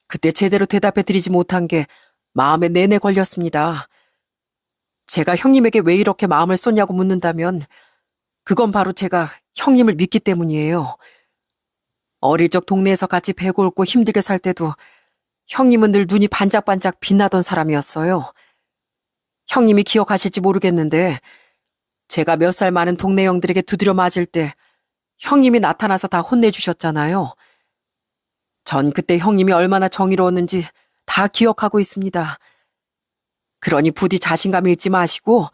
그때 제대로 대답해드리지 못한 게 마음에 내내 걸렸습니다. 제가 형님에게 왜 이렇게 마음을 쏟냐고 묻는다면 그건 바로 제가 형님을 믿기 때문이에요. 어릴 적 동네에서 같이 배고 옳고 힘들게 살 때도 형님은 늘 눈이 반짝반짝 빛나던 사람이었어요. 형님이 기억하실지 모르겠는데 제가 몇 살 많은 동네 형들에게 두드려 맞을 때 형님이 나타나서 다 혼내주셨잖아요. 전 그때 형님이 얼마나 정의로웠는지 다 기억하고 있습니다. 그러니 부디 자신감 잃지 마시고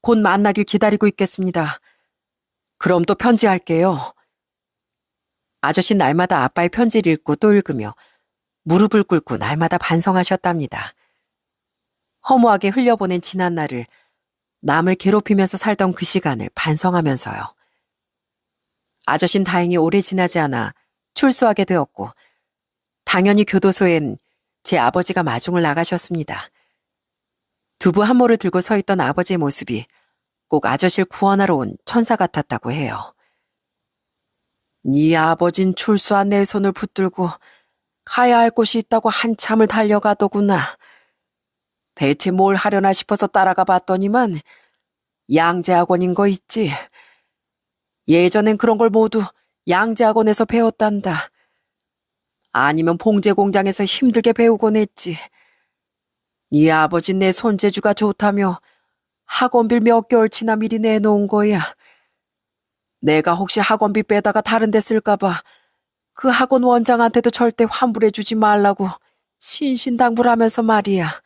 곧 만나길 기다리고 있겠습니다. 그럼 또 편지할게요. 아저씨 날마다 아빠의 편지를 읽고 또 읽으며 무릎을 꿇고 날마다 반성하셨답니다. 허무하게 흘려보낸 지난 날을 남을 괴롭히면서 살던 그 시간을 반성하면서요. 아저씨는 다행히 오래 지나지 않아 출소하게 되었고 당연히 교도소엔 제 아버지가 마중을 나가셨습니다. 두부 한 모를 들고 서 있던 아버지의 모습이 꼭 아저씨를 구원하러 온 천사 같았다고 해요. 네 아버진 출소한 내 손을 붙들고 가야 할 곳이 있다고 한참을 달려가더구나. 대체 뭘 하려나 싶어서 따라가 봤더니만 양재학원인 거 있지. 예전엔 그런 걸 모두 양재학원에서 배웠단다. 아니면 봉제 공장에서 힘들게 배우곤 했지. 네 아버지 내 손재주가 좋다며 학원비를 몇 개월치나 미리 내놓은 거야. 내가 혹시 학원비 빼다가 다른 데 쓸까봐 그 학원 원장한테도 절대 환불해주지 말라고 신신당부하면서 말이야.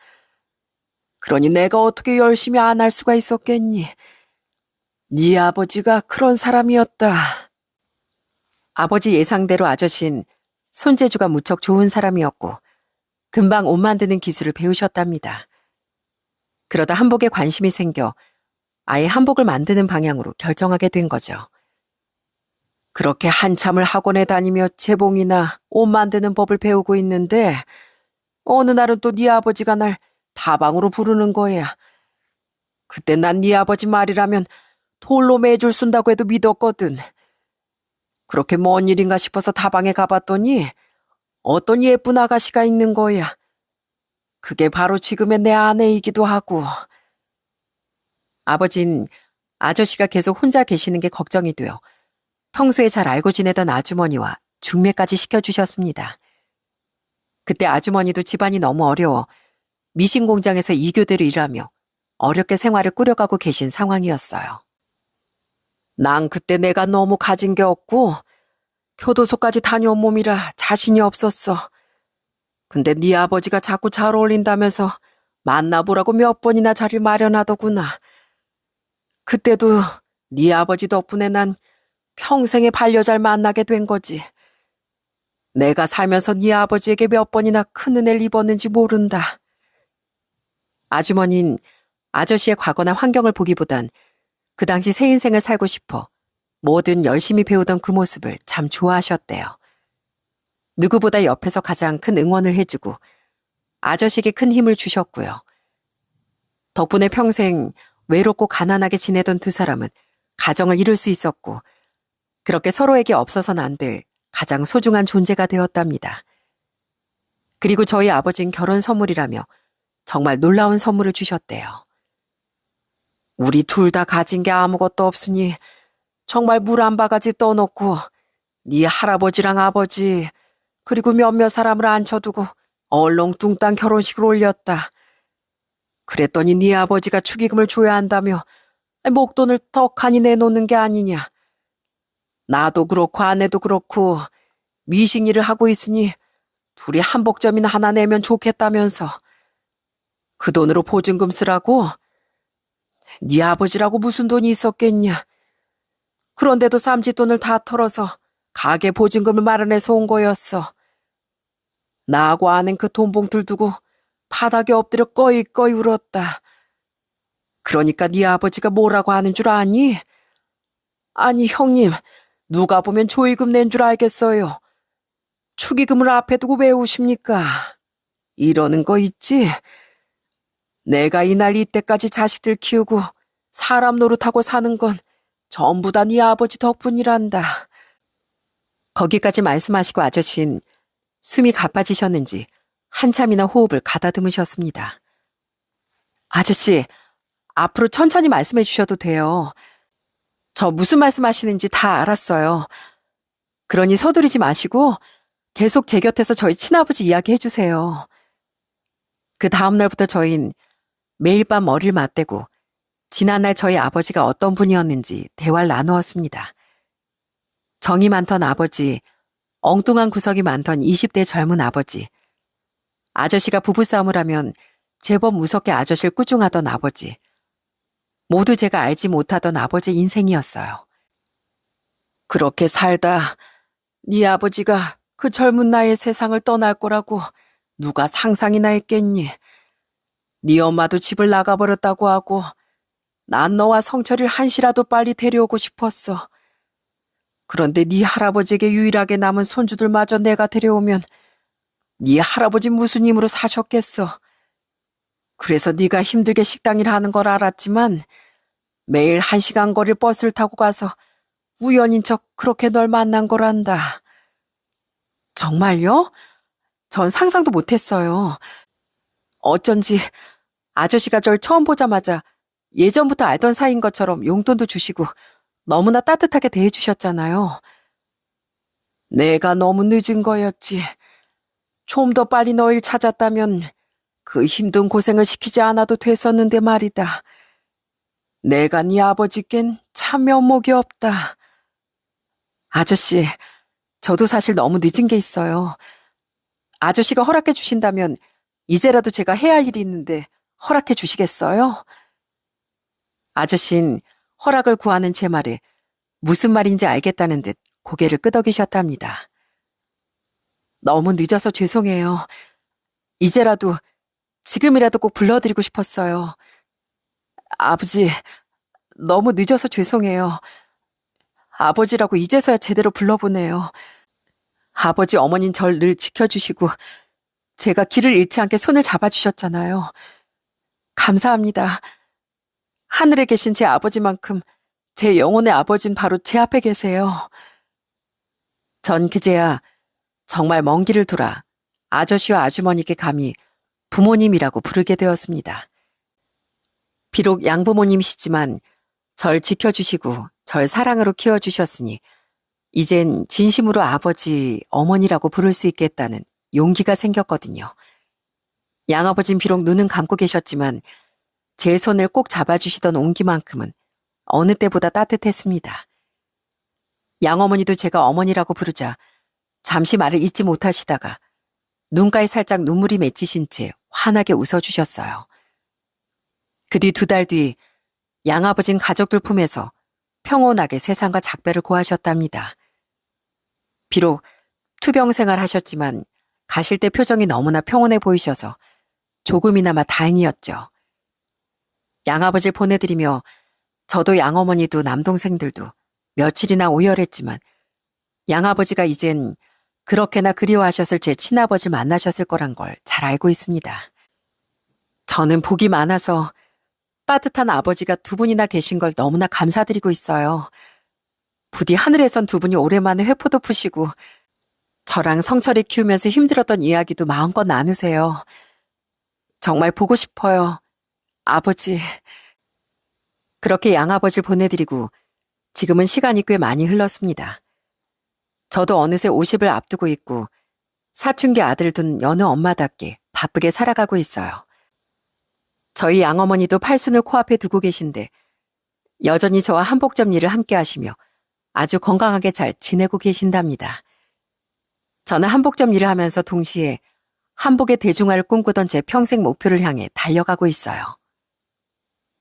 그러니 내가 어떻게 열심히 안 할 수가 있었겠니? 네 아버지가 그런 사람이었다. 아버지 예상대로 아저씨는 손재주가 무척 좋은 사람이었고 금방 옷 만드는 기술을 배우셨답니다. 그러다 한복에 관심이 생겨 아예 한복을 만드는 방향으로 결정하게 된 거죠. 그렇게 한참을 학원에 다니며 재봉이나 옷 만드는 법을 배우고 있는데 어느 날은 또 네 아버지가 날 다방으로 부르는 거야. 그때 난 네 아버지 말이라면 돌로 매줄 쓴다고 해도 믿었거든. 그렇게 뭔 일인가 싶어서 다방에 가봤더니 어떤 예쁜 아가씨가 있는 거야. 그게 바로 지금의 내 아내이기도 하고. 아버진 아저씨가 계속 혼자 계시는 게 걱정이 되어 평소에 잘 알고 지내던 아주머니와 중매까지 시켜주셨습니다. 그때 아주머니도 집안이 너무 어려워 미신 공장에서 2교대로 일하며 어렵게 생활을 꾸려가고 계신 상황이었어요. 난 그때 내가 너무 가진 게 없고 교도소까지 다녀온 몸이라 자신이 없었어. 근데 네 아버지가 자꾸 잘 어울린다면서 만나보라고 몇 번이나 자리를 마련하더구나. 그때도 네 아버지 덕분에 난 평생의 반려자를 만나게 된 거지. 내가 살면서 네 아버지에게 몇 번이나 큰 은혜를 입었는지 모른다. 아주머니는 아저씨의 과거나 환경을 보기보단 그 당시 새 인생을 살고 싶어 뭐든 열심히 배우던 그 모습을 참 좋아하셨대요. 누구보다 옆에서 가장 큰 응원을 해주고 아저씨에게 큰 힘을 주셨고요. 덕분에 평생 외롭고 가난하게 지내던 두 사람은 가정을 이룰 수 있었고 그렇게 서로에게 없어서는 안 될 가장 소중한 존재가 되었답니다. 그리고 저희 아버진 결혼 선물이라며 정말 놀라운 선물을 주셨대요. 우리 둘 다 가진 게 아무것도 없으니 정말 물 한 바가지 떠놓고 네 할아버지랑 아버지 그리고 몇몇 사람을 앉혀두고 얼렁뚱땅 결혼식을 올렸다. 그랬더니 네 아버지가 축의금을 줘야 한다며 목돈을 떡하니 내놓는 게 아니냐. 나도 그렇고 아내도 그렇고 미식 일을 하고 있으니 둘이 한복점이나 하나 내면 좋겠다면서 그 돈으로 보증금 쓰라고? 네 아버지라고 무슨 돈이 있었겠냐. 그런데도 삼짓돈을 다 털어서 가게 보증금을 마련해서 온 거였어. 나하고 아는 그 돈 봉투를 두고 바닥에 엎드려 꺼이꺼이 울었다. 그러니까 네 아버지가 뭐라고 하는 줄 아니? 아니 형님, 누가 보면 조의금 낸 줄 알겠어요. 축의금을 앞에 두고 왜 우십니까? 이러는 거 있지? 내가 이날 이때까지 자식들 키우고 사람 노릇하고 사는 건 전부 다 네 아버지 덕분이란다. 거기까지 말씀하시고 아저씨는 숨이 가빠지셨는지 한참이나 호흡을 가다듬으셨습니다. 아저씨, 앞으로 천천히 말씀해 주셔도 돼요. 저 무슨 말씀하시는지 다 알았어요. 그러니 서두르지 마시고 계속 제 곁에서 저희 친아버지 이야기해 주세요. 그 다음 날부터 저희는 매일 밤 머리를 맞대고 지난날 저희 아버지가 어떤 분이었는지 대화를 나누었습니다. 정이 많던 아버지, 엉뚱한 구석이 많던 20대 젊은 아버지, 아저씨가 부부싸움을 하면 제법 무섭게 아저씨를 꾸중하던 아버지, 모두 제가 알지 못하던 아버지 인생이었어요. 그렇게 살다 네 아버지가 그 젊은 나이에 세상을 떠날 거라고 누가 상상이나 했겠니? 네 엄마도 집을 나가버렸다고 하고 난 너와 성철이를 한시라도 빨리 데려오고 싶었어. 그런데 네 할아버지에게 유일하게 남은 손주들마저 내가 데려오면 네 할아버지 무슨 힘으로 사셨겠어. 그래서 네가 힘들게 식당 일 하는 걸 알았지만 매일 1시간 거리를 버스를 타고 가서 우연인 척 그렇게 널 만난 거란다. 정말요? 전 상상도 못했어요. 어쩐지 아저씨가 절 처음 보자마자 예전부터 알던 사이인 것처럼 용돈도 주시고 너무나 따뜻하게 대해주셨잖아요. 내가 너무 늦은 거였지. 좀 더 빨리 너를 찾았다면 그 힘든 고생을 시키지 않아도 됐었는데 말이다. 내가 네 아버지께는 참 면목이 없다. 아저씨, 저도 사실 너무 늦은 게 있어요. 아저씨가 허락해 주신다면 이제라도 제가 해야 할 일이 있는데 허락해 주시겠어요? 아저씨는 허락을 구하는 제 말에 무슨 말인지 알겠다는 듯 고개를 끄덕이셨답니다. 너무 늦어서 죄송해요. 이제라도, 지금이라도 꼭 불러드리고 싶었어요. 아버지, 너무 늦어서 죄송해요. 아버지라고 이제서야 제대로 불러보네요. 아버지 어머니는 절 늘 지켜주시고 제가 길을 잃지 않게 손을 잡아주셨잖아요. 감사합니다. 하늘에 계신 제 아버지만큼 제 영혼의 아버지는 바로 제 앞에 계세요. 전 그제야 정말 먼 길을 돌아 아저씨와 아주머니께 감히 부모님이라고 부르게 되었습니다. 비록 양부모님이시지만 절 지켜주시고 절 사랑으로 키워주셨으니 이젠 진심으로 아버지, 어머니라고 부를 수 있겠다는 용기가 생겼거든요. 양아버진 비록 눈은 감고 계셨지만 제 손을 꼭 잡아주시던 온기만큼은 어느 때보다 따뜻했습니다. 양어머니도 제가 어머니라고 부르자 잠시 말을 잇지 못하시다가 눈가에 살짝 눈물이 맺히신 채 환하게 웃어주셨어요. 그 뒤 2달 뒤 양아버진 가족들 품에서 평온하게 세상과 작별을 고하셨답니다. 비록 투병 생활 하셨지만 가실 때 표정이 너무나 평온해 보이셔서 조금이나마 다행이었죠. 양아버지를 보내드리며 저도 양어머니도 남동생들도 며칠이나 오열했지만 양아버지가 이젠 그렇게나 그리워하셨을 제 친아버지를 만나셨을 거란 걸 잘 알고 있습니다. 저는 복이 많아서 따뜻한 아버지가 2분이나 계신 걸 너무나 감사드리고 있어요. 부디 하늘에선 2분이 오랜만에 회포도 푸시고 저랑 성철이 키우면서 힘들었던 이야기도 마음껏 나누세요. 정말 보고 싶어요. 아버지. 그렇게 양아버지를 보내드리고 지금은 시간이 꽤 많이 흘렀습니다. 저도 어느새 50을 앞두고 있고 사춘기 아들 둔 여느 엄마답게 바쁘게 살아가고 있어요. 저희 양어머니도 팔순을 코앞에 두고 계신데 여전히 저와 한복점 일을 함께 하시며 아주 건강하게 잘 지내고 계신답니다. 저는 한복점 일을 하면서 동시에 한복의 대중화를 꿈꾸던 제 평생 목표를 향해 달려가고 있어요.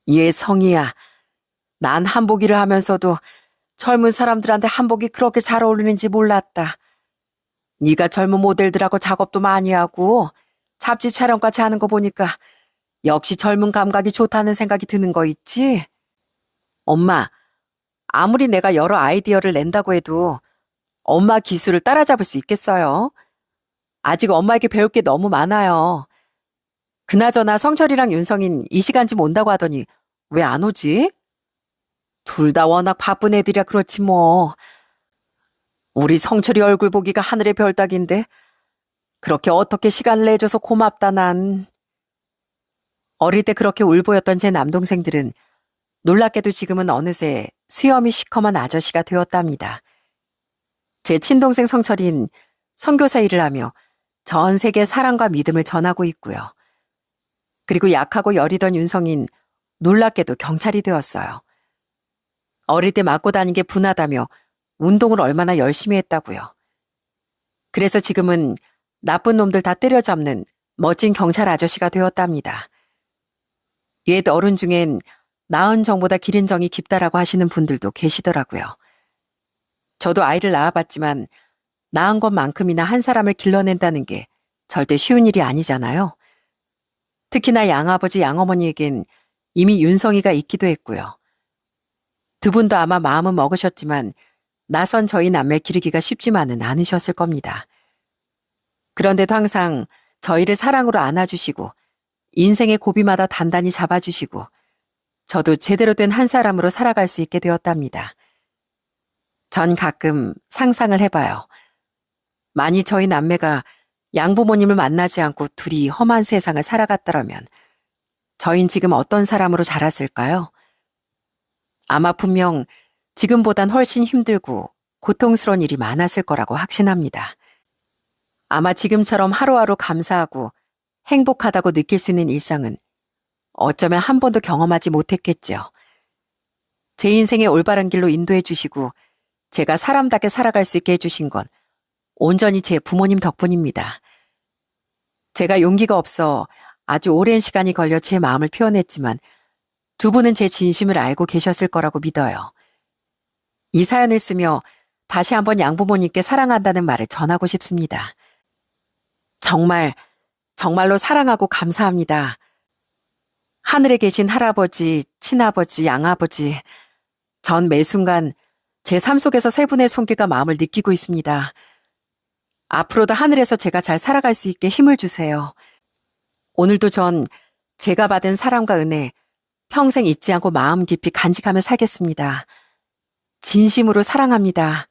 예, 성희야. 난 한복 일을 하면서도 젊은 사람들한테 한복이 그렇게 잘 어울리는지 몰랐다. 네가 젊은 모델들하고 작업도 많이 하고 잡지 촬영까지 하는 거 보니까 역시 젊은 감각이 좋다는 생각이 드는 거 있지? 엄마, 아무리 내가 여러 아이디어를 낸다고 해도 엄마 기술을 따라잡을 수 있겠어요? 아직 엄마에게 배울 게 너무 많아요. 그나저나 성철이랑 윤성인 이 시간쯤 온다고 하더니 왜 안 오지? 둘 다 워낙 바쁜 애들이라 그렇지 뭐. 우리 성철이 얼굴 보기가 하늘의 별 따기인데 그렇게 어떻게 시간을 내줘서 고맙다 난. 어릴 때 그렇게 울보였던 제 남동생들은 놀랍게도 지금은 어느새 수염이 시커먼 아저씨가 되었답니다. 제 친동생 성철인 선교사 일을 하며 전 세계 사랑과 믿음을 전하고 있고요. 그리고 약하고 여리던 윤성인 놀랍게도 경찰이 되었어요. 어릴 때 맞고 다닌 게 분하다며 운동을 얼마나 열심히 했다고요. 그래서 지금은 나쁜 놈들 다 때려잡는 멋진 경찰 아저씨가 되었답니다. 옛 어른 중엔 낳은 정보다 기른 정이 깊다라고 하시는 분들도 계시더라고요. 저도 아이를 낳아봤지만 낳은 것만큼이나 한 사람을 길러낸다는 게 절대 쉬운 일이 아니잖아요. 특히나 양아버지 양어머니에겐 이미 윤성이가 있기도 했고요. 2분도 아마 마음은 먹으셨지만 낯선 저희 남매 기르기가 쉽지만은 않으셨을 겁니다. 그런데도 항상 저희를 사랑으로 안아주시고 인생의 고비마다 단단히 잡아주시고 저도 제대로 된 한 사람으로 살아갈 수 있게 되었답니다. 전 가끔 상상을 해봐요. 만일 저희 남매가 양부모님을 만나지 않고 둘이 험한 세상을 살아갔더라면 저흰 지금 어떤 사람으로 자랐을까요? 아마 분명 지금보단 훨씬 힘들고 고통스러운 일이 많았을 거라고 확신합니다. 아마 지금처럼 하루하루 감사하고 행복하다고 느낄 수 있는 일상은 어쩌면 한 번도 경험하지 못했겠죠. 제 인생의 올바른 길로 인도해 주시고 제가 사람답게 살아갈 수 있게 해주신 건 온전히 제 부모님 덕분입니다. 제가 용기가 없어 아주 오랜 시간이 걸려 제 마음을 표현했지만 2분은 제 진심을 알고 계셨을 거라고 믿어요. 이 사연을 쓰며 다시 한번 양부모님께 사랑한다는 말을 전하고 싶습니다. 정말로 사랑하고 감사합니다. 하늘에 계신 할아버지, 친아버지, 양아버지, 전 매 순간 제 삶 속에서 3분의 손길과 마음을 느끼고 있습니다. 앞으로도 하늘에서 제가 잘 살아갈 수 있게 힘을 주세요. 오늘도 전 제가 받은 사랑과 은혜 평생 잊지 않고 마음 깊이 간직하며 살겠습니다. 진심으로 사랑합니다.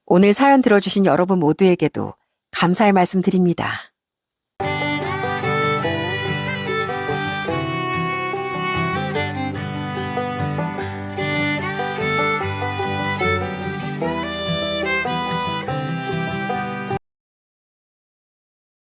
오늘 사연 들어주신 여러분 모두에게도 감사의 말씀 드립니다.